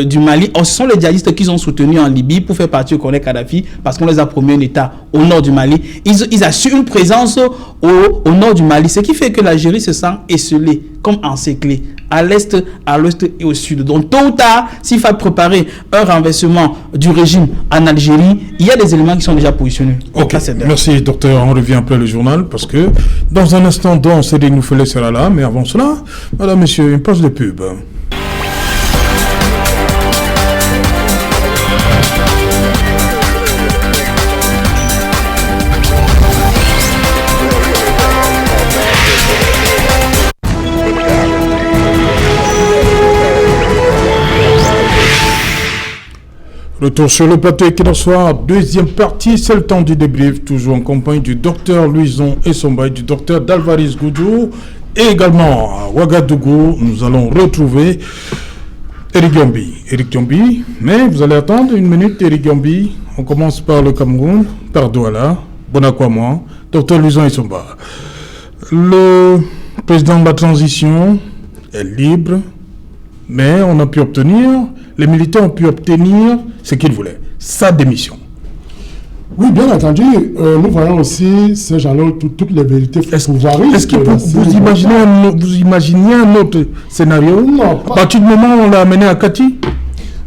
Speaker 2: du Mali. Ce sont les djihadistes qu'ils ont soutenus en Libye pour faire partie au colonel Kadhafi, parce qu'on les a promis un État au nord du Mali. Ils assurent une présence au nord du Mali, ce qui fait que l'Algérie se sent esselée, comme encerclée, à l'est, à l'ouest et au sud. Donc tôt ou tard, s'il faut préparer un renversement du régime en Algérie, il y a des éléments qui sont déjà positionnés.
Speaker 1: Ok, merci docteur. On revient après le journal, parce que dans un instant, Don Cédric Noufelet sera là, mais avant cela, madame, monsieur, une page de pub. Retour sur le plateau Equinoxoir, deuxième partie, c'est le temps du débrief, toujours en compagnie du docteur Louison Essomba et du docteur Dalvaris Goudou. Et également à Ouagadougou, nous allons retrouver Eric Yombi. Eric Yombi, mais vous allez attendre une minute, Eric Yombi. On commence par le Cameroun, par Douala, Bonakwama, docteur Louison Essomba. Le président de la transition est libre, mais on a pu obtenir, les militaires ont pu obtenir ce qu'ils voulaient, sa démission.
Speaker 3: Oui, bien entendu, nous voyons aussi ces gens-là, toutes les vérités pouvoiristes.
Speaker 1: Est-ce que vous imaginez un autre scénario?
Speaker 3: Non.
Speaker 1: À partir du moment où on l'a amené à Kati?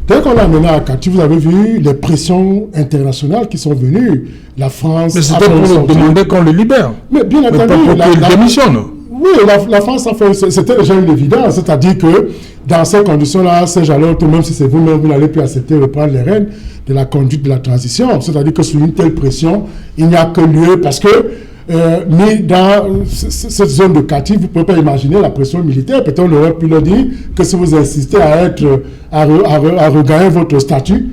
Speaker 3: Dès qu'on l'a amené à Kati, vous avez vu les pressions internationales qui sont venues. La France...
Speaker 1: Mais c'était pour demander qu'on le libère.
Speaker 3: Mais bien entendu...
Speaker 1: Mais pas pour qu'il démissionne.
Speaker 3: Oui, la France a fait... C'était déjà une évidence. C'est-à-dire que dans ces conditions-là, ces gens-là, même si c'est vous-même, vous n'allez plus accepter de reprendre les rênes de la conduite de la transition. C'est-à-dire que sous une telle pression, il n'y a que lieu parce que mais dans cette zone de Kati, vous ne pouvez pas imaginer la pression militaire. Peut-être on aurait pu leur dire que si vous insistez à regagner votre statut,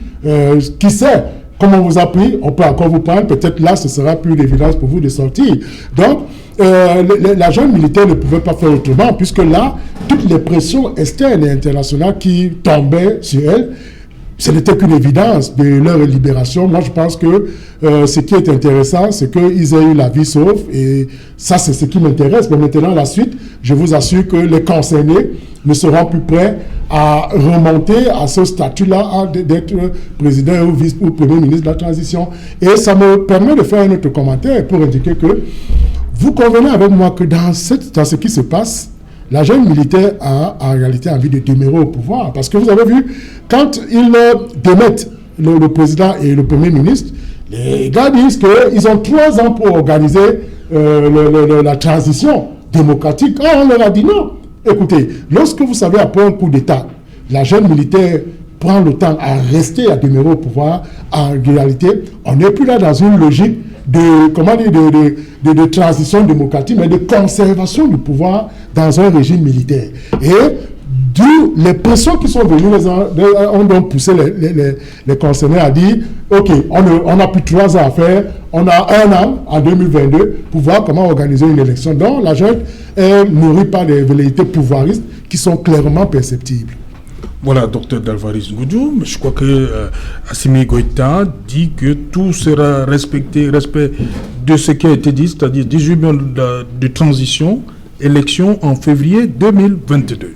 Speaker 3: qui sait comment on vous a pris, on peut encore vous prendre. Peut-être là, ce sera plus d'évidence pour vous de sortir. Donc, la jeune militaire ne pouvait pas faire autrement, puisque là, toutes les pressions externes et internationales qui tombaient sur elle, ce n'était qu'une évidence de leur libération. Moi, je pense que ce qui est intéressant, c'est qu'ils aient eu la vie sauve, et ça, c'est ce qui m'intéresse. Mais maintenant, la suite, je vous assure que les concernés ne seront plus prêts à remonter à ce statut-là, d'être président ou premier ministre de la transition. Et ça me permet de faire un autre commentaire pour indiquer que vous convenez avec moi que dans ce qui se passe, la jeune militaire a en réalité envie de demeurer au pouvoir. Parce que vous avez vu, quand ils démettent le président et le premier ministre, les gars disent qu'ils ont 3 ans pour organiser la transition démocratique. Ah, on leur a dit non. Écoutez, lorsque vous savez, après un coup d'État, la jeune militaire prend le temps à rester, à demeurer au pouvoir, en réalité, on n'est plus là dans une logique de transition démocratique, mais de conservation du pouvoir dans un régime militaire. Et d'où les pressions qui sont venues, ont donc poussé les concernés à dire, OK, on a plus 3 ans à faire, on a 1 an en 2022 pour voir comment organiser une élection. Donc la junte est nourrie par des velléités pouvoiristes qui sont clairement perceptibles.
Speaker 1: Voilà, docteur Dalvaris Goudjou, je crois que Assimi Goïta dit que tout sera respect de ce qui a été dit, c'est-à-dire 18 mois de transition, élection en février 2022.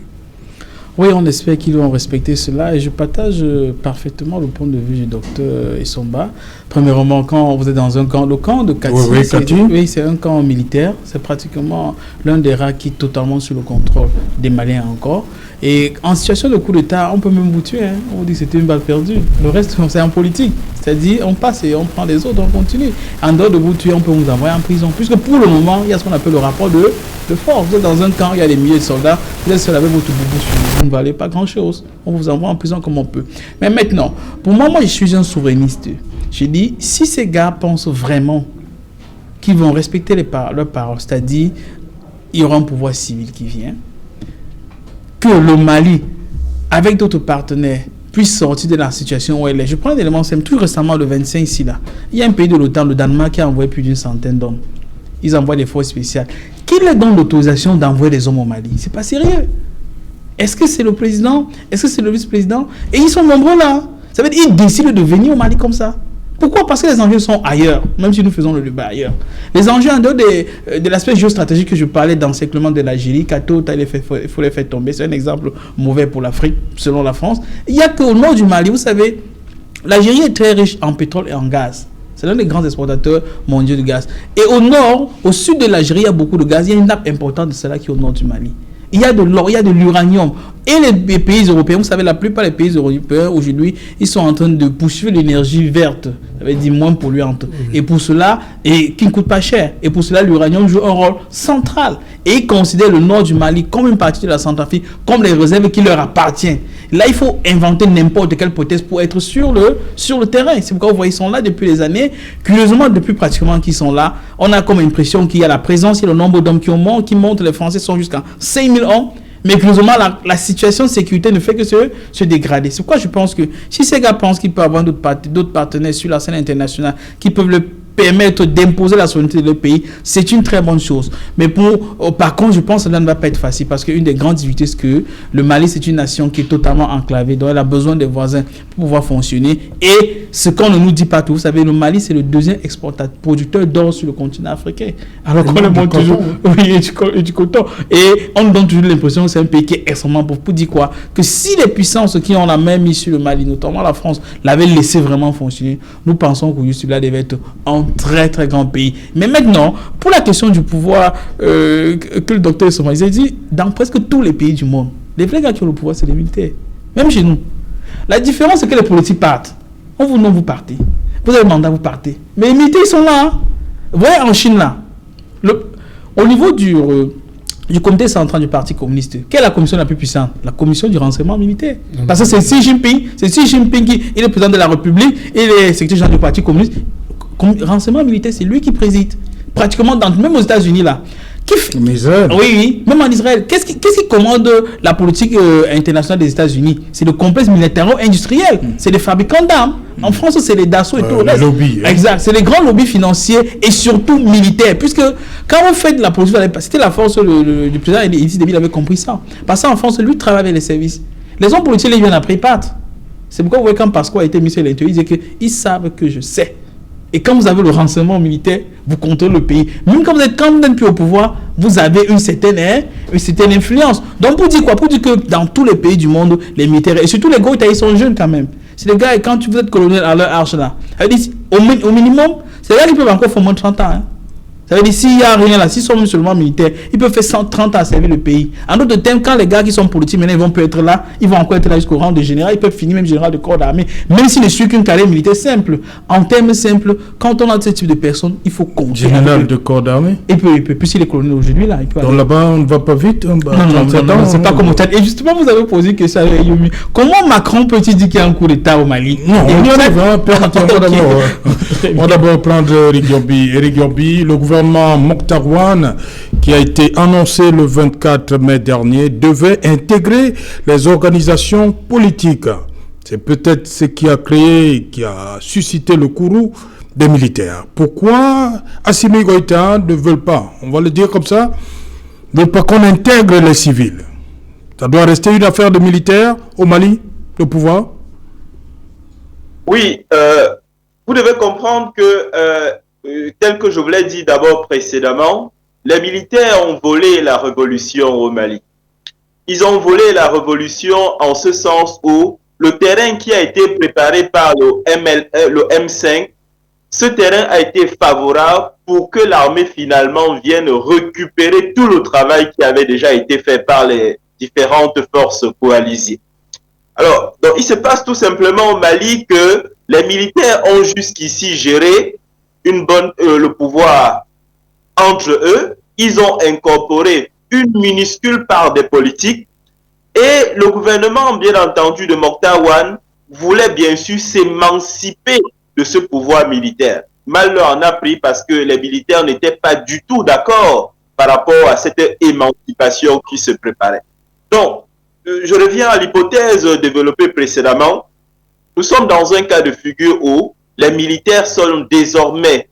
Speaker 2: Oui, on espère qu'ils vont respecter cela et je partage parfaitement le point de vue du docteur Essomba. Premièrement, quand vous êtes dans un camp, le camp de Kati, c'est un camp militaire, c'est pratiquement l'un des rares qui est totalement sous le contrôle des Maliens encore. Et en situation de coup d'État, on peut même vous tuer. On dit que c'était une balle perdue. Le reste, c'est en politique. C'est-à-dire, on passe et on prend les autres, on continue. En dehors de vous tuer, on peut vous envoyer en prison. Puisque pour le moment, il y a ce qu'on appelle le rapport de force. Vous êtes dans un camp, il y a des milliers de soldats. Vous êtes seul avec votre boubou sur vous. Vous ne valez pas grand-chose. On vous envoie en prison comme on peut. Mais maintenant, pour moi, je suis un souverainiste. J'ai dit, si ces gars pensent vraiment qu'ils vont respecter leurs paroles, c'est-à-dire, il y aura un pouvoir civil qui vient, que le Mali, avec d'autres partenaires, puisse sortir de la situation où elle est. Je prends un élément simple. Tout récemment, le 25 ici, là, il y a un pays de l'OTAN, le Danemark, qui a envoyé plus d'une centaine d'hommes. Ils envoient des forces spéciales. Qui leur donne l'autorisation d'envoyer des hommes au Mali? C'est pas sérieux. Est-ce que c'est le président? Est-ce que c'est le vice-président? Et ils sont nombreux là. Ça veut dire qu'ils décident de venir au Mali comme ça. Pourquoi? Parce que les enjeux sont ailleurs, même si nous faisons le débat ailleurs. Les enjeux en dehors de l'aspect géostratégique que je parlais d'encerclement de l'Algérie, Kato, il faut les faire tomber. C'est un exemple mauvais pour l'Afrique, selon la France. Il n'y a qu'au nord du Mali, vous savez, l'Algérie est très riche en pétrole et en gaz. C'est l'un des grands exportateurs mondiaux de gaz. Et au nord, au sud de l'Algérie, il y a beaucoup de gaz. Il y a une nappe importante de cela qui est au nord du Mali. Il y a de l'or, il y a de l'uranium. Et les pays européens, vous savez, la plupart des pays européens, aujourd'hui, ils sont en train de poursuivre l'énergie verte, ça veut dire moins polluante. Et pour cela, et qui ne coûte pas cher. Et pour cela, l'uranium joue un rôle central. Et ils considèrent le nord du Mali comme une partie de la Centrafrique, comme les réserves qui leur appartiennent. Là, il faut inventer n'importe quelle hypothèse pour être sur le terrain. C'est pourquoi vous voyez, ils sont là depuis des années. Curieusement, depuis pratiquement qu'ils sont là, on a comme impression qu'il y a la présence et le nombre d'hommes qui montent. Les Français sont jusqu'à 5000 hommes. Mais curieusement, la situation de sécurité ne fait que se dégrader. C'est pourquoi je pense que si ces gars pensent qu'ils peuvent avoir d'autres partenaires sur la scène internationale qui peuvent le permettre d'imposer la souveraineté de leur pays, c'est une très bonne chose. Mais par contre, je pense que cela ne va pas être facile parce qu'une des grandes difficultés, c'est que le Mali, c'est une nation qui est totalement enclavée, donc elle a besoin des voisins pour pouvoir fonctionner. Et ce qu'on ne nous dit pas tout, vous savez, le Mali, c'est le deuxième producteur d'or sur le continent africain. Alors qu'on le montre toujours, oui, et du coton. Et on nous donne toujours l'impression que c'est un pays qui est extrêmement pauvre. Pour dire quoi? Que si les puissances qui ont la main mise sur le Mali, notamment la France, l'avaient laissé vraiment fonctionner, nous pensons que celui-là devait être un très très grand pays. Mais maintenant, pour la question du pouvoir que le docteur Essomba a dit, dans presque tous les pays du monde, les vrais gars qui ont le pouvoir, c'est les militaires. Même chez nous. La différence, c'est que les politiques partent. On vous non, vous partez. Vous avez le mandat, vous partez. Mais les militaires, ils sont là. Hein. Vous voyez, en Chine, là, au niveau du comité central du Parti communiste, quelle est la commission la plus puissante? La commission du renseignement militaire. Parce que c'est Xi Jinping qui est le président de la République et le secrétaire général du Parti communiste. Renseignement militaire, c'est lui qui préside. Pratiquement, même aux États-Unis, là. Oui, même en Israël. Qu'est-ce qui commande la politique internationale des États-Unis? C'est le complexe militaro-industriel. C'est les fabricants d'armes. En France, c'est les Dassault et tout le reste.
Speaker 1: Lobby,
Speaker 2: exact. C'est les grands lobbies financiers et surtout militaires. Puisque quand on fait de la politique, c'était la force du président Idriss Déby, il avait compris ça. Parce qu'en France, lui travaille avec les services. Les hommes politiques, ils viennent après, ils partent. C'est pourquoi vous voyez quand Pasqua a été mis sur l'intérieur, il disait qu'ils savent que je sais. Et quand vous avez le renseignement militaire, vous contrôlez le pays. Même quand vous n'êtes plus au pouvoir, vous avez une certaine influence. Donc pour dire quoi? Pour dire que dans tous les pays du monde, les militaires, et surtout les gros, ils sont jeunes quand même. C'est les gars, quand vous êtes colonel à leur arche là, au minimum, c'est les gars qui peuvent encore faire moins de 30 ans. Hein. Ça veut dire s'il n'y a rien là, s'ils sont seulement militaires, ils peuvent faire 130 ans à servir le pays. En d'autres termes, quand les gars qui sont politiques maintenant, ils vont peut être là, ils vont encore être là jusqu'au rang de général, ils peuvent finir même général de corps d'armée, même s'ils ne suivent qu'une carrière militaire simple. En termes simples, quand on a ce type de personnes, il faut compter.
Speaker 1: Général de corps d'armée.
Speaker 2: Il peut, puisqu'il est colonel aujourd'hui là.
Speaker 1: Donc là-bas, on ne va pas vite.
Speaker 2: Non, c'est pas comme au Tchad. Et justement, vous avez posé que ça. Comment Macron peut-il dire qu'il y a un coup d'État au Mali?
Speaker 1: Non, on va d'abord prendre Eric Yobi. Eric Yobi, le gouvernement Mokhtar Ouane, qui a été annoncé le 24 mai dernier, devait intégrer les organisations politiques. C'est peut-être ce qui a suscité le courroux des militaires. Pourquoi Assimi Goïta ne veulent pas, on va le dire comme ça, ne veulent pas qu'on intègre les civils? Ça doit rester une affaire de militaires au Mali, le pouvoir?
Speaker 4: Oui, vous devez comprendre que, tel que je vous l'ai dit d'abord précédemment, les militaires ont volé la révolution au Mali. Ils ont volé la révolution en ce sens où le terrain qui a été préparé par le M5, ce terrain a été favorable pour que l'armée finalement vienne récupérer tout le travail qui avait déjà été fait par les différentes forces coalisées. Alors, donc, il se passe tout simplement au Mali que les militaires ont jusqu'ici géré le pouvoir entre eux. Ils ont incorporé une minuscule part des politiques et le gouvernement, bien entendu, de Mokhtar Ouane voulait bien sûr s'émanciper de ce pouvoir militaire. Mal leur en a pris parce que les militaires n'étaient pas du tout d'accord par rapport à cette émancipation qui se préparait. Donc, je reviens à l'hypothèse développée précédemment. Nous sommes dans un cas de figure où les militaires sont désormais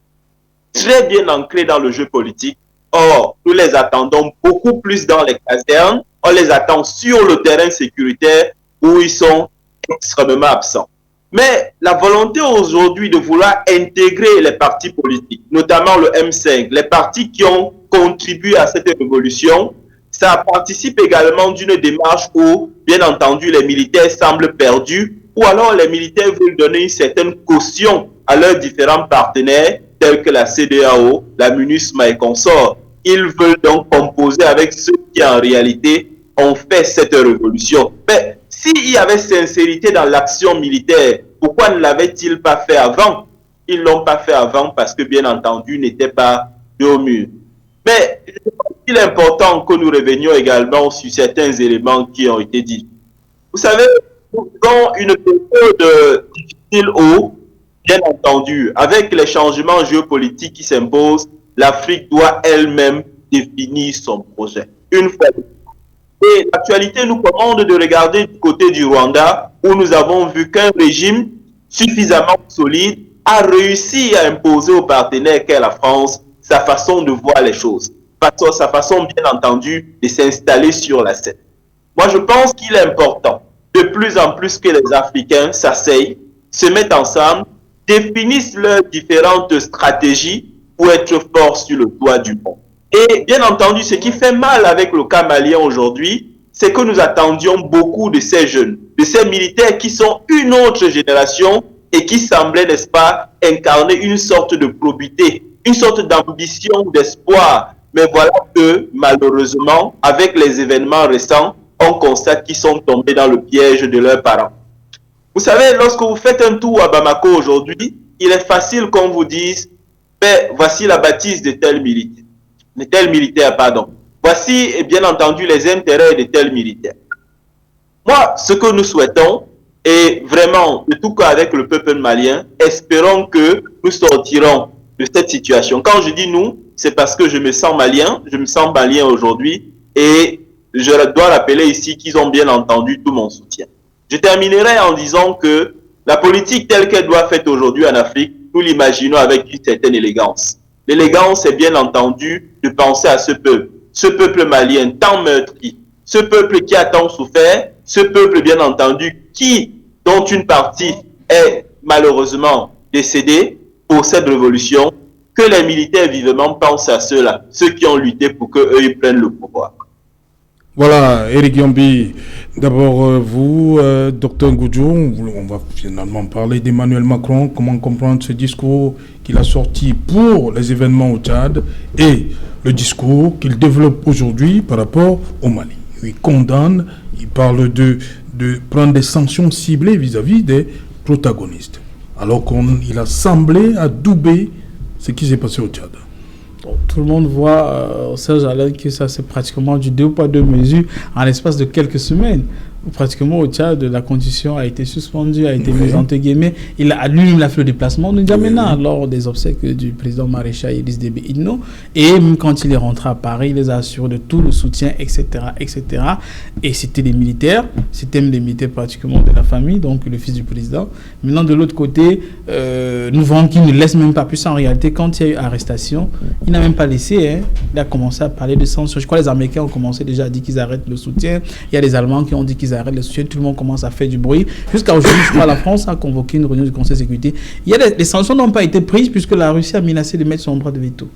Speaker 4: très bien ancrés dans le jeu politique. Or, nous les attendons beaucoup plus dans les casernes. On les attend sur le terrain sécuritaire où ils sont extrêmement absents. Mais la volonté aujourd'hui de vouloir intégrer les partis politiques, notamment le M5, les partis qui ont contribué à cette révolution, ça participe également d'une démarche où, bien entendu, les militaires semblent perdus ou alors les militaires veulent donner une certaine caution à leurs différents partenaires tels que la CEDEAO, la MINUSMA et consorts. Ils veulent donc composer avec ceux qui en réalité ont fait cette révolution. Mais s'il y avait sincérité dans l'action militaire, pourquoi ne l'avaient-ils pas fait avant? Ils ne l'ont pas fait avant parce que, bien entendu, ils n'étaient pas dos au mur. Mais il est important que nous revenions également sur certains éléments qui ont été dits. Vous savez, dans une période difficile où, bien entendu, avec les changements géopolitiques qui s'imposent, l'Afrique doit elle-même définir son projet. Une fois. Et l'actualité nous commande de regarder du côté du Rwanda, où nous avons vu qu'un régime suffisamment solide a réussi à imposer aux partenaires qu'est la France sa façon de voir les choses, sa façon bien entendu de s'installer sur la scène. Moi je pense qu'il est important de plus en plus que les Africains s'asseyent, se mettent ensemble, définissent leurs différentes stratégies pour être forts sur le toit du monde. Et bien entendu, ce qui fait mal avec le cas malien aujourd'hui, c'est que nous attendions beaucoup de ces jeunes, de ces militaires qui sont une autre génération et qui semblaient, n'est-ce pas, incarner une sorte de probité, une sorte d'ambition, d'espoir. Mais voilà que, malheureusement, avec les événements récents, on constate qu'ils sont tombés dans le piège de leurs parents. Vous savez, lorsque vous faites un tour à Bamako aujourd'hui, il est facile qu'on vous dise, ben, voici la bâtisse de tel militaire, pardon. Voici, bien entendu, les intérêts de tel militaire. Moi, ce que nous souhaitons, et vraiment, de tout cas avec le peuple malien, espérons que nous sortirons de cette situation. Quand je dis nous, c'est parce que je me sens malien aujourd'hui, et je dois rappeler ici qu'ils ont bien entendu tout mon soutien. Je terminerai en disant que la politique telle qu'elle doit être faite aujourd'hui en Afrique, nous l'imaginons avec une certaine élégance. L'élégance, c'est bien entendu de penser à ce peuple malien tant meurtri, ce peuple qui a tant souffert, ce peuple bien entendu dont une partie est malheureusement décédée pour cette révolution, que les militaires vivement pensent à ceux-là, ceux qui ont lutté pour qu'eux ils prennent le pouvoir.
Speaker 1: Voilà, Eric Yambi, d'abord vous, Dr Ngoudjou, on va finalement parler d'Emmanuel Macron, comment comprendre ce discours qu'il a sorti pour les événements au Tchad et le discours qu'il développe aujourd'hui par rapport au Mali. Il condamne, il parle de prendre des sanctions ciblées vis-à-vis des protagonistes, alors qu'il a semblé adouber ce qui s'est passé au Tchad.
Speaker 2: Tout le monde voit, Serge Alain, que ça c'est pratiquement du 2 poids 2 mesures en l'espace de quelques semaines. Pratiquement au Tchad, la condition a été suspendue, a été mise entre guillemets. Lui-même a fait le déplacement de N'Djamena lors des obsèques du président maréchal Idriss Déby Itno. Et même quand il est rentré à Paris, il les a assuré de tout le soutien, etc. etc. Et c'était des militaires, c'était même des militaires pratiquement de la famille, donc le fils du président. Maintenant, de l'autre côté, nous voyons qu'il ne laisse même pas, plus en réalité, quand il y a eu arrestation, il n'a même pas laissé. Il a commencé à parler de sanctions. Je crois que les Américains ont commencé déjà à dire qu'ils arrêtent le soutien. Il y a les Allemands qui ont dit qu'ils arrêtent le soutien. Tout le monde commence à faire du bruit. Jusqu'à aujourd'hui, je crois, la France a convoqué une réunion du Conseil de sécurité. Les sanctions n'ont pas été prises puisque la Russie a menacé de mettre son droit de veto.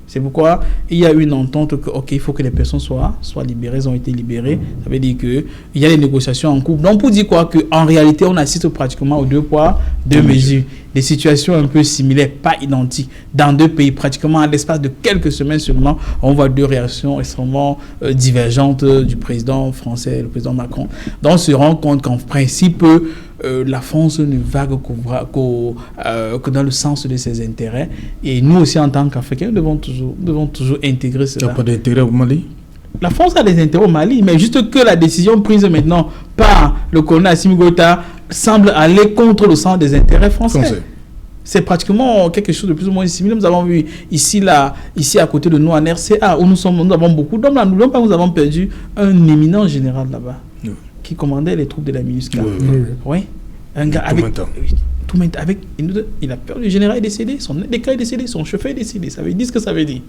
Speaker 2: C'est pourquoi il y a eu une entente que, il faut que les personnes soient libérées, elles ont été libérées. Ça veut dire qu'il y a des négociations en cours. Donc, pour dire quoi, qu'en réalité, on assiste pratiquement aux 2 poids, 2 mesures. Des situations un peu similaires, pas identiques, dans 2 pays. Pratiquement à l'espace de quelques semaines seulement, on voit 2 réactions extrêmement divergentes du président français, le président Macron. Donc, on se rend compte qu'en principe, la France ne va que dans le sens de ses intérêts. Et nous aussi, en tant qu'Africains, nous devons toujours intégrer cela.
Speaker 1: Il n'y a pas d'intérêt au Mali?
Speaker 2: La France a des intérêts au Mali, mais juste que la décision prise maintenant par le colonel Assimi Goïta semble aller contre le sens des intérêts français. C'est pratiquement quelque chose de plus ou moins similaire. Nous avons vu ici à côté de nous en RCA, où nous avons beaucoup d'hommes là. Nous avons perdu un éminent général là-bas. Qui commandait les troupes de la MINUSCA. Oui. Un gars il a peur, le général est décédé, son aide de camp est décédé, son chauffeur est décédé. Ça veut dire ce que ça veut dire.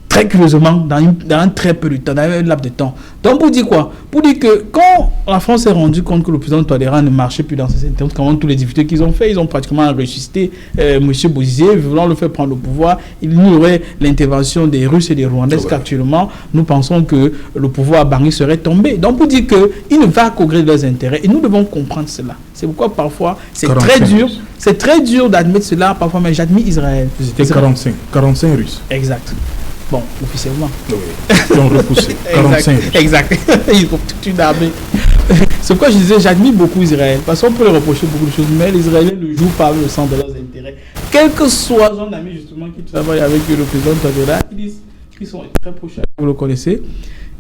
Speaker 2: Très curieusement, dans un très peu de temps, dans un laps de temps. Donc, pour dire quoi? Pour dire que quand la France s'est rendue compte que le président Touadéra ne marchait plus dans ses intérêts, quand tous les difficultés qu'ils ont fait, ils ont pratiquement ressuscité M. Bozizé, voulant le faire prendre le pouvoir. Il y aurait l'intervention des Russes et des Rwandais qu'actuellement, nous pensons que le pouvoir à Bangui serait tombé. Donc, pour dire qu'il ne va qu'au gré de leurs intérêts, et nous devons comprendre cela. C'est pourquoi parfois, c'est très dur d'admettre cela, parfois, mais j'admets Israël.
Speaker 1: C'était 45 Russes.
Speaker 2: Exact. Bon, officiellement.
Speaker 1: Oui, ils ont repoussé. 45.
Speaker 2: Exact. Ils ont toute une armée. C'est pourquoi je disais, j'admire beaucoup Israël. Parce qu'on peut leur reprocher beaucoup de choses, mais les Israéliens ne jouent pas avec le sens de leurs intérêts. Quel que soit un ami justement qui travaille avec le président Touadéra, ils disent qu'ils sont très proches. Vous le connaissez.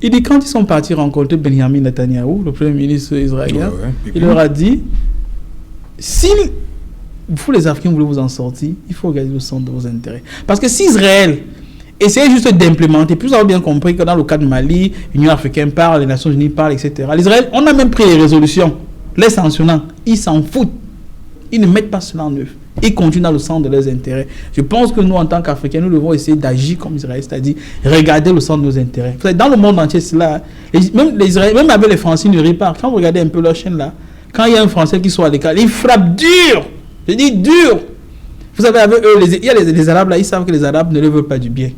Speaker 2: Il dit, quand ils sont partis rencontrer Benjamin Netanyahou, le premier ministre israélien, il leur a dit, si vous les Africains voulez vous en sortir, il faut regarder le centre de vos intérêts. Parce que si Israël essayez juste d'implémenter, plus vous avez bien compris que dans le cas de Mali, l'Union africaine parle, les Nations unies parlent, etc. L'Israël, on a même pris les résolutions, les sanctionnant, ils s'en foutent. Ils ne mettent pas cela en œuvre. Ils continuent dans le sens de leurs intérêts. Je pense que nous, en tant qu'Africains, nous devons essayer d'agir comme Israël, c'est-à-dire regarder le sens de nos intérêts. Dans le monde entier, c'est là. Même avec les Français, ils ne rient pas. Quand vous regardez un peu leur chaîne là, quand il y a un Français qui soit à l'écart, ils frappent dur. Je dis dur. Vous savez, avec eux, il y a les Arabes là, ils savent que les Arabes ne leur veulent pas du bien.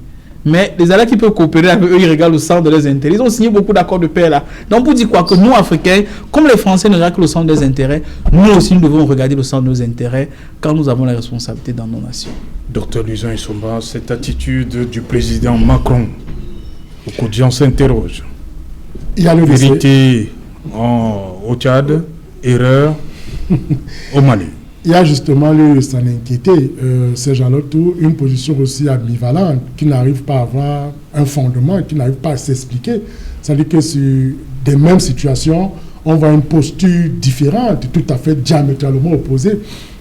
Speaker 2: Mais les Arabes qui peuvent coopérer avec eux, ils regardent le centre de leurs intérêts. Ils ont signé beaucoup d'accords de paix là. Donc pour dire quoi, que nous Africains, comme les Français ne regardent que le centre de leurs intérêts, nous aussi nous devons regarder le centre de nos intérêts quand nous avons la responsabilité dans nos nations.
Speaker 1: Docteur Luisan Issomba, cette attitude du président Macron, beaucoup de gens s'interrogent.
Speaker 3: Il y a le
Speaker 1: vérité au Tchad, erreur au Mali.
Speaker 3: Il y a justement lieu de s'en inquiéter. C'est Jean-Lotou, une position aussi ambivalente, qui n'arrive pas à avoir un fondement, qui n'arrive pas à s'expliquer. C'est-à-dire que sur des mêmes situations, on voit une posture différente, tout à fait diamétralement opposée.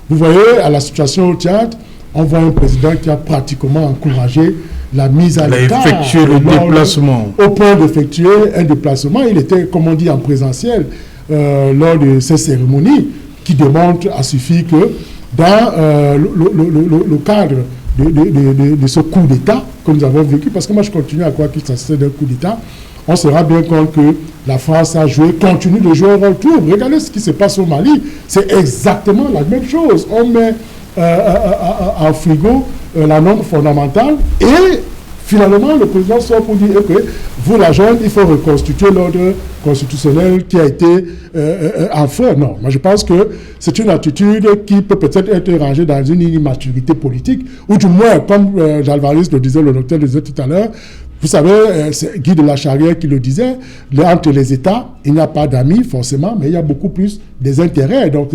Speaker 3: Vous voyez, à la situation au Tchad, on voit un président qui a pratiquement encouragé la mise à l'écart.
Speaker 1: Il a effectué le déplacement.
Speaker 3: Au point d'effectuer un déplacement, il était, comme on dit, en présentiel lors de ces cérémonies, qui démontre à suffire que dans le cadre de ce coup d'État que nous avons vécu, parce que moi je continue à croire qu'il s'agissait d'un coup d'État, on se rend bien compte que la France a joué, continue de jouer un rôle tour. Regardez ce qui se passe au Mali, c'est exactement la même chose. On met en frigo la norme fondamentale et Finalement, le président sort pour dire que vous, la junte, il faut reconstituer l'ordre constitutionnel qui a été en feu. Non, moi je pense que c'est une attitude qui peut peut-être être rangée dans une immaturité politique, ou du moins, comme Alvarez le disait, le docteur le disait tout à l'heure, vous savez, c'est Guy de la Charrière qui le disait, entre les États, il n'y a pas d'amis forcément, mais il y a beaucoup plus des intérêts. Donc,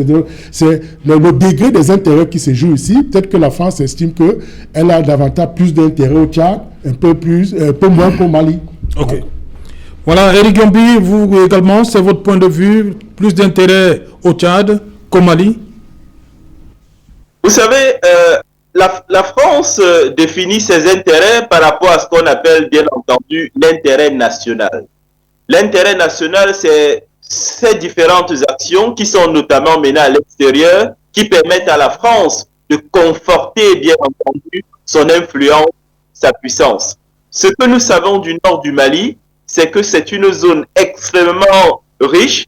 Speaker 3: c'est le degré des intérêts qui se joue ici. Peut-être que la France estime qu'elle a davantage plus d'intérêts au Tchad, un peu moins qu'au Mali.
Speaker 1: Ok. Donc, voilà, Éric Gombi, vous également, c'est votre point de vue, plus d'intérêt au Tchad qu'au Mali?
Speaker 4: Vous savez, la France définit ses intérêts par rapport à ce qu'on appelle, bien entendu, l'intérêt national. L'intérêt national, c'est ces différentes actions qui sont notamment menées à l'extérieur, qui permettent à la France de conforter, bien entendu, son influence, sa puissance. Ce que nous savons du nord du Mali, c'est que c'est une zone extrêmement riche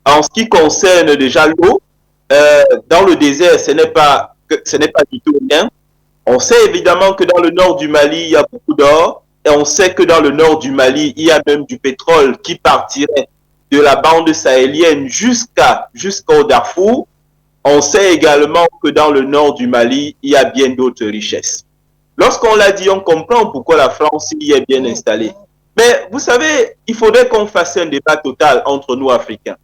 Speaker 4: en ce qui concerne déjà l'eau. Dans le désert, ce n'est pas du tout rien. On sait évidemment que dans le nord du Mali, il y a beaucoup d'or, et on sait que dans le nord du Mali, il y a même du pétrole qui partirait de la bande sahélienne jusqu'au Darfour. On sait également que dans le nord du Mali, il y a bien d'autres richesses. Lorsqu'on l'a dit, on comprend pourquoi la France y est bien installée. Mais vous savez, il faudrait qu'on fasse un débat total entre nous, Africains.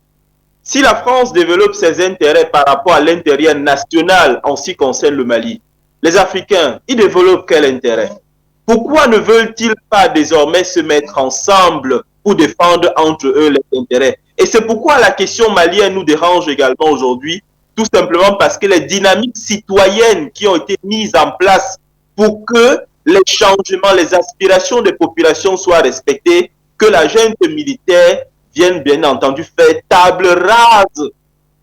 Speaker 4: Si la France développe ses intérêts par rapport à l'intérêt national en ce qui concerne le Mali, les Africains, ils développent quel intérêt? Pourquoi ne veulent-ils pas désormais se mettre ensemble pour défendre entre eux les intérêts? Et c'est pourquoi la question malienne nous dérange également aujourd'hui, tout simplement parce que les dynamiques citoyennes qui ont été mises en place pour que les changements, les aspirations des populations soient respectées, que la junte militaire vienne bien entendu faire table rase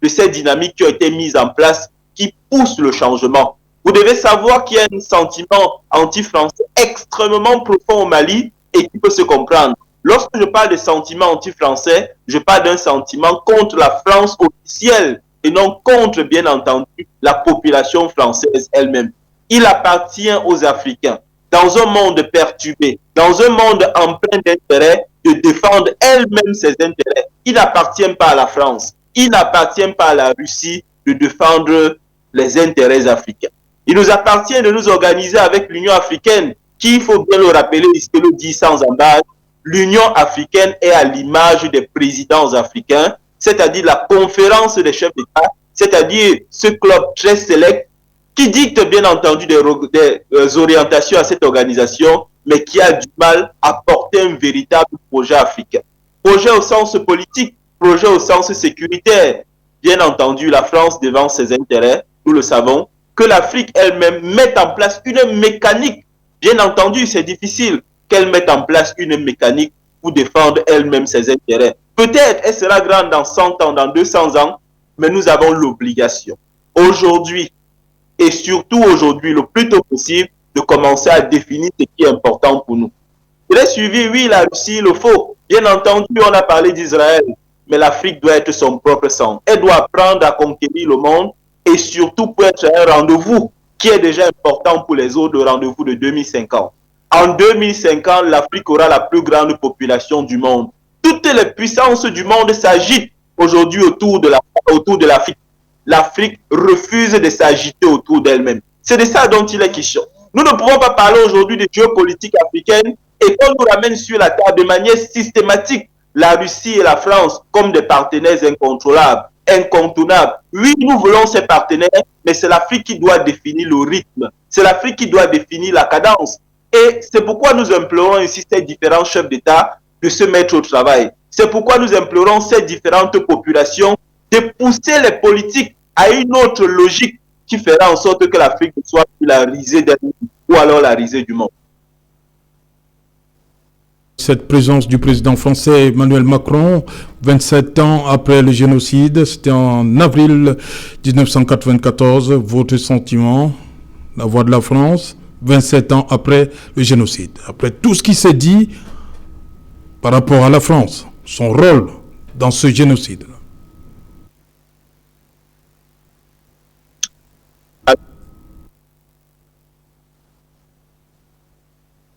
Speaker 4: de ces dynamiques qui ont été mises en place, qui poussent le changement. Vous devez savoir qu'il y a un sentiment anti-français extrêmement profond au Mali et qui peut se comprendre. Lorsque je parle de sentiment anti-français, je parle d'un sentiment contre la France officielle et non contre, bien entendu, la population française elle-même. Il appartient aux Africains, dans un monde perturbé, dans un monde en plein d'intérêts, de défendre elle-même ses intérêts. Il n'appartient pas à la France, il n'appartient pas à la Russie de défendre les intérêts africains. Il nous appartient de nous organiser avec l'Union africaine, qui, il faut bien le rappeler, ici le dit sans embâche, l'Union africaine est à l'image des présidents africains, c'est-à-dire la conférence des chefs d'État, c'est-à-dire ce club très sélect qui dicte bien entendu des orientations à cette organisation, mais qui a du mal à porter un véritable projet africain. Projet au sens politique, projet au sens sécuritaire. Bien entendu, la France défend ses intérêts, nous le savons, que l'Afrique elle-même mette en place une mécanique. Bien entendu, c'est difficile qu'elle mette en place une mécanique pour défendre elle-même ses intérêts. Peut-être elle sera grande dans 100 ans, dans 200 ans, mais nous avons l'obligation, aujourd'hui, et surtout aujourd'hui, le plus tôt possible, de commencer à définir ce qui est important pour nous. Il est suivi, oui, la Russie, il le faut. Bien entendu, on a parlé d'Israël, mais l'Afrique doit être son propre centre. Elle doit apprendre à conquérir le monde et surtout pour être un rendez-vous qui est déjà important pour les autres, le rendez-vous de 2050. En 2050, l'Afrique aura la plus grande population du monde. Toutes les puissances du monde s'agitent aujourd'hui autour de l'Afrique. L'Afrique refuse de s'agiter autour d'elle-même. C'est de ça dont il est question. Nous ne pouvons pas parler aujourd'hui de géopolitique africaine et qu'on nous ramène sur la table de manière systématique la Russie et la France comme des partenaires incontrôlables, incontournables. Oui, nous voulons ces partenaires, mais c'est l'Afrique qui doit définir le rythme. C'est l'Afrique qui doit définir la cadence. Et c'est pourquoi nous implorons ici ces différents chefs d'État de se mettre au travail. C'est pourquoi nous implorons ces différentes populations de pousser les politiques à une autre logique qui fera en sorte que l'Afrique ne soit plus la risée d'elle ou alors la risée du monde.
Speaker 1: Cette présence du président français Emmanuel Macron, 27 ans après le génocide, c'était en avril 1994, votre sentiment, la voix de la France, 27 ans après le génocide, après tout ce qui s'est dit par rapport à la France, son rôle dans ce génocide.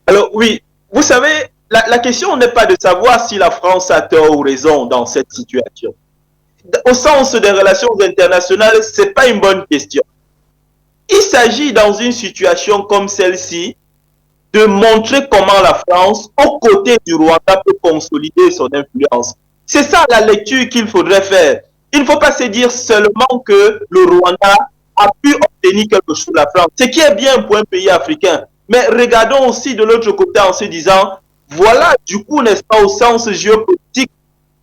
Speaker 4: Alors, Oui, vous savez, la question n'est pas de savoir si la France a tort ou raison dans cette situation. Au sens des relations internationales, ce n'est pas une bonne question. Il s'agit dans une situation comme celle-ci de montrer comment la France, aux côtés du Rwanda, peut consolider son influence. C'est ça la lecture qu'il faudrait faire. Il ne faut pas se dire seulement que le Rwanda a pu obtenir quelque chose de la France, ce qui est bien pour un pays africain. Mais regardons aussi de l'autre côté en se disant, voilà du coup, n'est-ce pas, au sens géopolitique,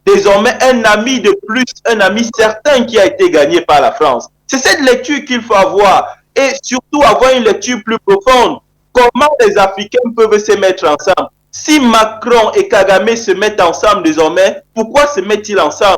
Speaker 4: désormais un ami de plus, un ami certain qui a été gagné par la France. C'est cette lecture qu'il faut avoir et surtout avoir une lecture plus profonde. Comment les Africains peuvent se mettre ensemble? Si Macron et Kagame se mettent ensemble désormais, pourquoi se mettent-ils ensemble?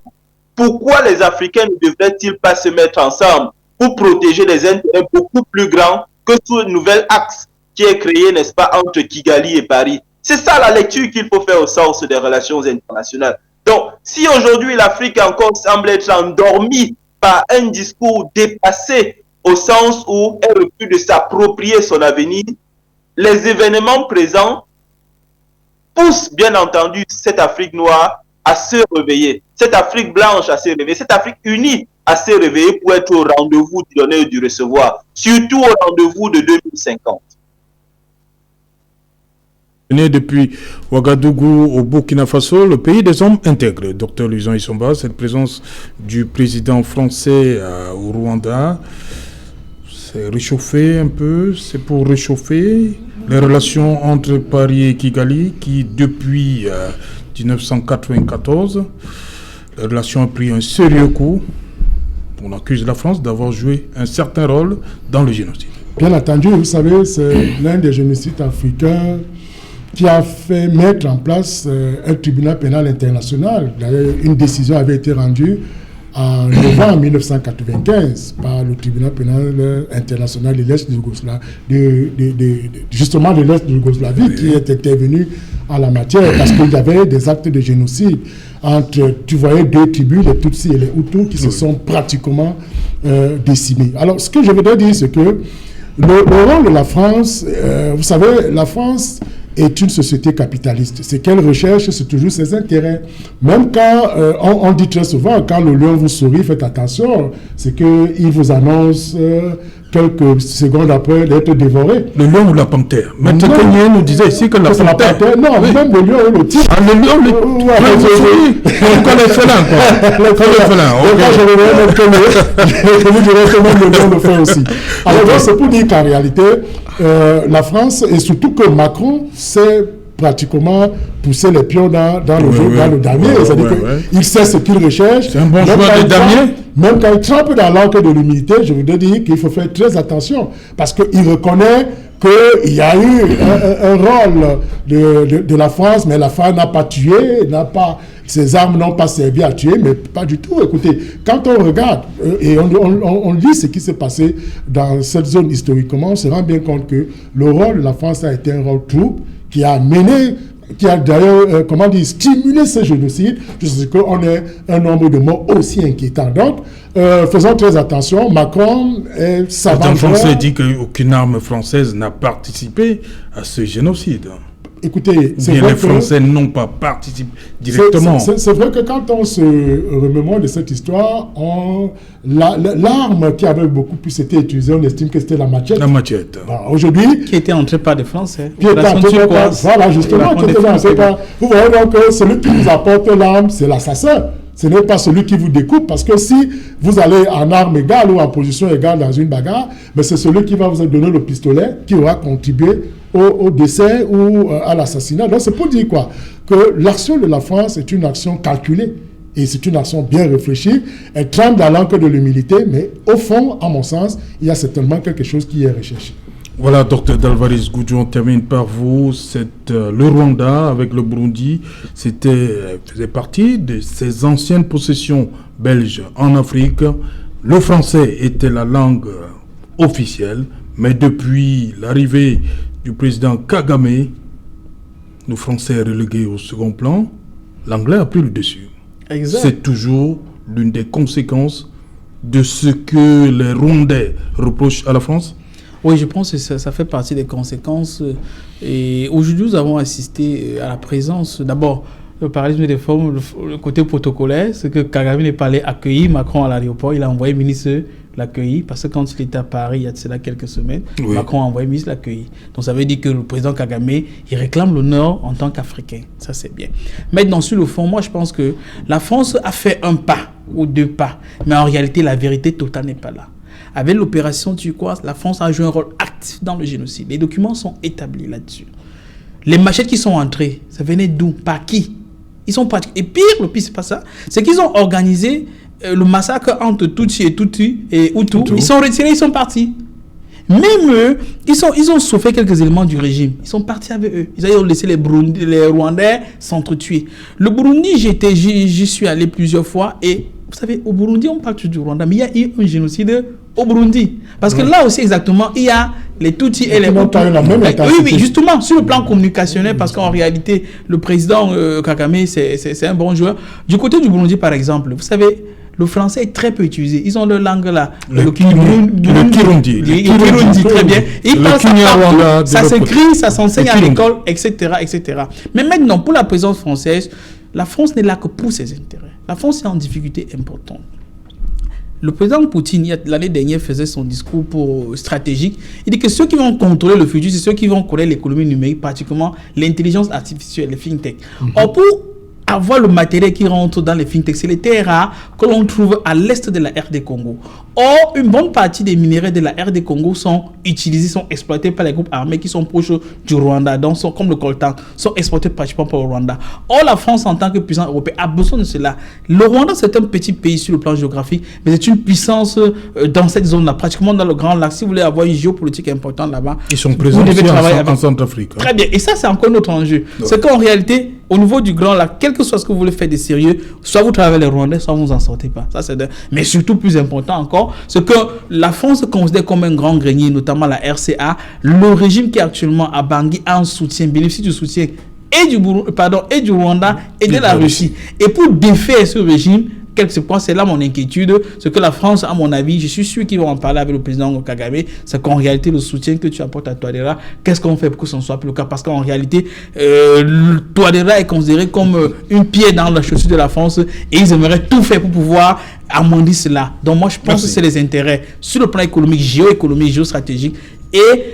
Speaker 4: Pourquoi les Africains ne devraient-ils pas se mettre ensemble pour protéger des intérêts beaucoup plus grands que ce nouvel axe qui est créé, n'est-ce pas, entre Kigali et Paris? C'est ça la lecture qu'il faut faire au sens des relations internationales. Donc, si aujourd'hui l'Afrique encore semble être endormie par un discours dépassé au sens où elle refuse de s'approprier son avenir, les événements présents poussent bien entendu cette Afrique noire à se réveiller, cette Afrique blanche à se réveiller, cette Afrique unie à se réveiller pour être au rendez-vous du donner et du recevoir, surtout au rendez-vous de 2050.
Speaker 1: Depuis Ouagadougou au Burkina Faso, le pays des hommes intègres. Dr Louison Isomba, cette présence du président français au Rwanda, c'est réchauffé un peu, c'est pour réchauffer les relations entre Paris et Kigali qui, depuis 1994, les relations ont pris un sérieux coup. On accuse la France d'avoir joué un certain rôle dans le génocide.
Speaker 3: Bien entendu, vous savez, c'est l'un des génocides africains qui a fait mettre en place un tribunal pénal international. D'ailleurs, une décision avait été rendue en novembre 1995 par le tribunal pénal international de l'Est de Yougoslavie, justement de l'Est de Yougoslavie, qui est intervenu en la matière parce qu'il y avait des actes de génocide entre, tu voyais, deux tribus, les Tutsis et les Hutus, qui se sont pratiquement décimés. Alors, ce que je voudrais dire, c'est que le rôle de la France, vous savez, la France est une société capitaliste. Ce qu'elle recherche, c'est toujours ses intérêts. Même quand, on dit très souvent, quand le lion vous sourit, faites attention, c'est qu'il vous annonce quelques secondes après d'être dévoré.
Speaker 1: Le lion ou la panthère? Maître Kenyé nous disait ici que la panthère...
Speaker 3: Non, oui. Même le lion et le tigre.
Speaker 1: Ah, le lion, on connaît cela, quoi.
Speaker 3: Le félin, ok. Quand je reviens même je vous dirai que même le lion le fait aussi. Alors, donc, c'est pour dire qu'en réalité, la France, et surtout que Macron, s'est pratiquement pousser les pions dans le jeu, dans le damier. C'est-à-dire qu'il sait ce qu'il recherche. C'est
Speaker 1: un bon choix de damier.
Speaker 3: Même quand il trempe dans l'encre de l'humilité, je voudrais dire qu'il faut faire très attention parce qu'il reconnaît qu'il y a eu un rôle de la France, mais la France n'a pas tué, ses armes n'ont pas servi à tuer, mais pas du tout. Écoutez, quand on regarde et on lit ce qui s'est passé dans cette zone historiquement, on se rend bien compte que le rôle de la France a été un rôle trouble qui a mené, qui a d'ailleurs, stimulé ce génocide, jusqu'à ce qu'on ait un nombre de morts aussi inquiétant. Donc, faisons très attention. Macron est savant.
Speaker 1: Le Français dit qu'aucune arme française n'a participé à ce génocide.
Speaker 3: Écoutez,
Speaker 1: c'est vrai les Français n'ont pas participé directement.
Speaker 3: C'est vrai que quand on se remémore de cette histoire, l'arme qui avait beaucoup plus été utilisée, on estime que c'était la machette.
Speaker 1: La machette.
Speaker 3: Bon, aujourd'hui...
Speaker 2: Qui était entrée par des Français.
Speaker 3: Qui était entrée par... Voilà, justement, qui était entrée par... Vous voyez donc que celui qui vous apporte l'arme, c'est l'assassin. Ce n'est pas celui qui vous découpe, parce que si vous allez en arme égale ou en position égale dans une bagarre, mais c'est celui qui va vous donner le pistolet qui aura contribué au décès ou à l'assassinat. Donc c'est pour dire quoi? Que l'action de la France est une action calculée et c'est une action bien réfléchie. Elle tremble dans l'encre de l'humilité, mais au fond, à mon sens, il y a certainement quelque chose qui est recherché.
Speaker 1: Voilà, Dr Dalvaris Goudjou, on termine par vous. Le Rwanda avec le Burundi, faisait partie de ses anciennes possessions belges en Afrique. Le français était la langue officielle, mais depuis l'arrivée du président Kagame, le français est relégué au second plan, l'anglais a pris le dessus.
Speaker 2: Exact.
Speaker 1: C'est toujours l'une des conséquences de ce que les Rwandais reprochent à la France.
Speaker 2: Oui, je pense que ça fait partie des conséquences. Et aujourd'hui, nous avons assisté à la présence, d'abord, le parallélisme des formes, le côté protocolaire, c'est que Kagame n'est pas allé accueillir Macron à l'aéroport. Il a envoyé le ministre l'accueillir, parce que quand il était à Paris, il y a de cela quelques semaines, oui. Macron a envoyé le ministre l'accueillir. Donc ça veut dire que le président Kagame, il réclame l'honneur en tant qu'Africain. Ça, c'est bien. Maintenant, sur le fond, moi, je pense que la France a fait un pas ou deux pas. Mais en réalité, la vérité totale n'est pas là. Avec l'opération Turquoise, la France a joué un rôle actif dans le génocide. Les documents sont établis là-dessus. Les machettes qui sont entrées, ça venait d'où? Par qui? Ils sont pas. Et pire, le pire, c'est pas ça. C'est qu'ils ont organisé le massacre entre Tutsi et Hutu. Ils sont retirés, ils sont partis. Même eux, ils ont sauvé quelques éléments du régime. Ils sont partis avec eux. Ils ont laissé les Rwandais s'entretuer. Le Burundi, j'y suis allé plusieurs fois. Et vous savez, au Burundi, on parle toujours du Rwanda, mais il y a eu un génocide au Burundi. Parce que là aussi, exactement, il y a les Tutsis et les Hutus. Oui, justement, sur le plan communicationnel, parce qu'en réalité, le président Kagame, c'est un bon joueur. Du côté du Burundi, par exemple, vous savez, le français est très peu utilisé. Ils ont leur langue là. Le Kirundi. Très bien. Ils parlent ça s'écrit, ça s'enseigne à l'école, etc., etc. Mais maintenant, pour la présence française, la France n'est là que pour ses intérêts. La France est en difficulté importante. Le président Poutine, l'année dernière, faisait son discours stratégique. Il dit que ceux qui vont contrôler le futur, c'est ceux qui vont connaître l'économie numérique, particulièrement l'intelligence artificielle, les fintech. Or, pour avoir le matériel qui rentre dans les fintech, c'est les terres rares que l'on trouve à l'est de la RD Congo. Or, une bonne partie des minerais de la RD Congo sont utilisés, sont exploités par les groupes armés qui sont proches du Rwanda, donc comme le coltan, sont exploités pratiquement par le Rwanda. Or, la France, en tant que puissance européenne, a besoin de cela. Le Rwanda, c'est un petit pays sur le plan géographique, mais c'est une puissance dans cette zone-là, pratiquement dans le Grand Lac. Si vous voulez avoir une géopolitique importante là-bas,
Speaker 1: ils sont présents en Centrafrique.
Speaker 2: Très bien. Et ça, c'est encore notre enjeu. Ouais. C'est qu'en réalité, au niveau du Grand Lac, quel que soit ce que vous voulez faire de sérieux, soit vous travaillez les Rwandais, soit vous n'en sortez pas. Ça, mais surtout, plus important encore, c'est que la France se considère comme un grand grenier, notamment la RCA. Le régime qui est actuellement à Bangui a un soutien, bénéficie du soutien et du Rwanda et de la Russie. Et pour défaire ce régime, quelque part, c'est là mon inquiétude, ce que la France, à mon avis, je suis sûr qu'ils vont en parler avec le président Kagame, c'est qu'en réalité, le soutien que tu apportes à Touadéra, qu'est-ce qu'on fait pour que ce ne soit plus le cas? Parce qu'en réalité, Touadéra est considéré comme une pierre dans la chaussure de la France et ils aimeraient tout faire pour pouvoir amender cela. Donc moi, je pense que c'est les intérêts sur le plan économique, géoéconomique, géostratégique. Et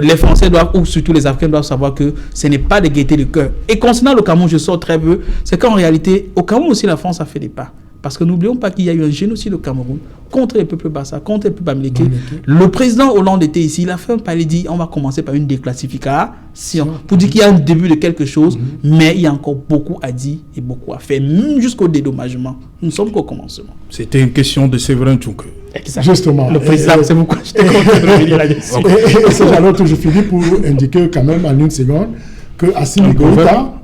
Speaker 2: les Français doivent, ou surtout les Africains doivent savoir que ce n'est pas de gaieté de cœur. Et concernant le Cameroun, je sors très peu, c'est qu'en réalité, au Cameroun aussi, la France a fait des pas. Parce que n'oublions pas qu'il y a eu un génocide au Cameroun contre les peuples Bassa, contre les peuples Bamileke. Le président Hollande était ici, il a fait un palais, dit on va commencer par une déclassification pour dire qu'il y a un début de quelque chose, mais il y a encore beaucoup à dire et beaucoup à faire, même jusqu'au dédommagement. Nous ne sommes qu'au commencement.
Speaker 1: C'était une question de Séverin Tchouke.
Speaker 3: Justement.
Speaker 2: Le président, c'est pourquoi je t'ai content de revenir là-dessus.
Speaker 3: Et c'est alors que je finis pour indiquer quand même en une seconde que Assimi Goïta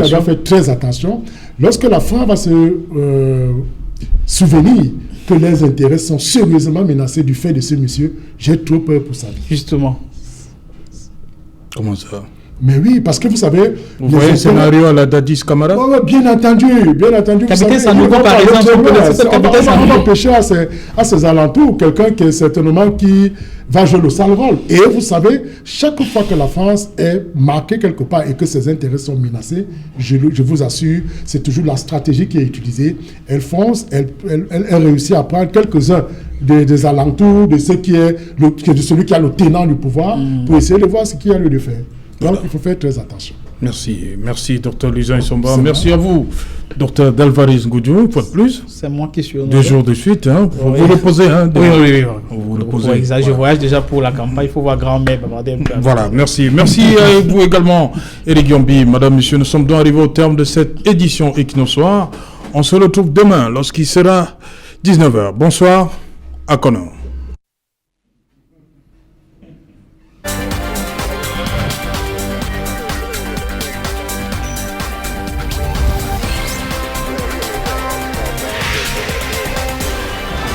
Speaker 3: doit faire très attention. Lorsque la France va se souvenir que les intérêts sont sérieusement menacés du fait de ce monsieur, j'ai trop peur pour ça.
Speaker 2: Justement.
Speaker 1: Comment ça?
Speaker 3: Mais oui, parce que vous savez...
Speaker 1: Vous voyez le scénario à la Dadis Camara?
Speaker 3: Oh, bien entendu.
Speaker 2: Capitaine Sanogo, par exemple,
Speaker 3: on va pêcher à ses alentours quelqu'un qui va jouer le sale rôle. Et vous savez, chaque fois que la France est marquée quelque part et que ses intérêts sont menacés, je vous assure, c'est toujours la stratégie qui est utilisée. Elle fonce, elle réussit à prendre quelques-uns des alentours de celui qui a le tenant du pouvoir pour essayer de voir ce qu'il y a lieu de faire. Donc, il faut faire très attention.
Speaker 1: Merci, Dr Luzin Issomba. Merci à vous, Dr Dalvaris Ngoudiou, une fois de plus.
Speaker 2: C'est moi qui suis
Speaker 1: 2 jours de suite. Hein. Vous vous reposez. Hein,
Speaker 2: oui.
Speaker 1: Vous reposez.
Speaker 2: Je voyage déjà pour la campagne. Il faut voir grand-mère.
Speaker 1: Voilà, merci. Merci à vous également, Éric Yombi. Madame, Monsieur, nous sommes donc arrivés au terme de cette édition Equinosoir. On se retrouve demain lorsqu'il sera 19h. Bonsoir, à Conan.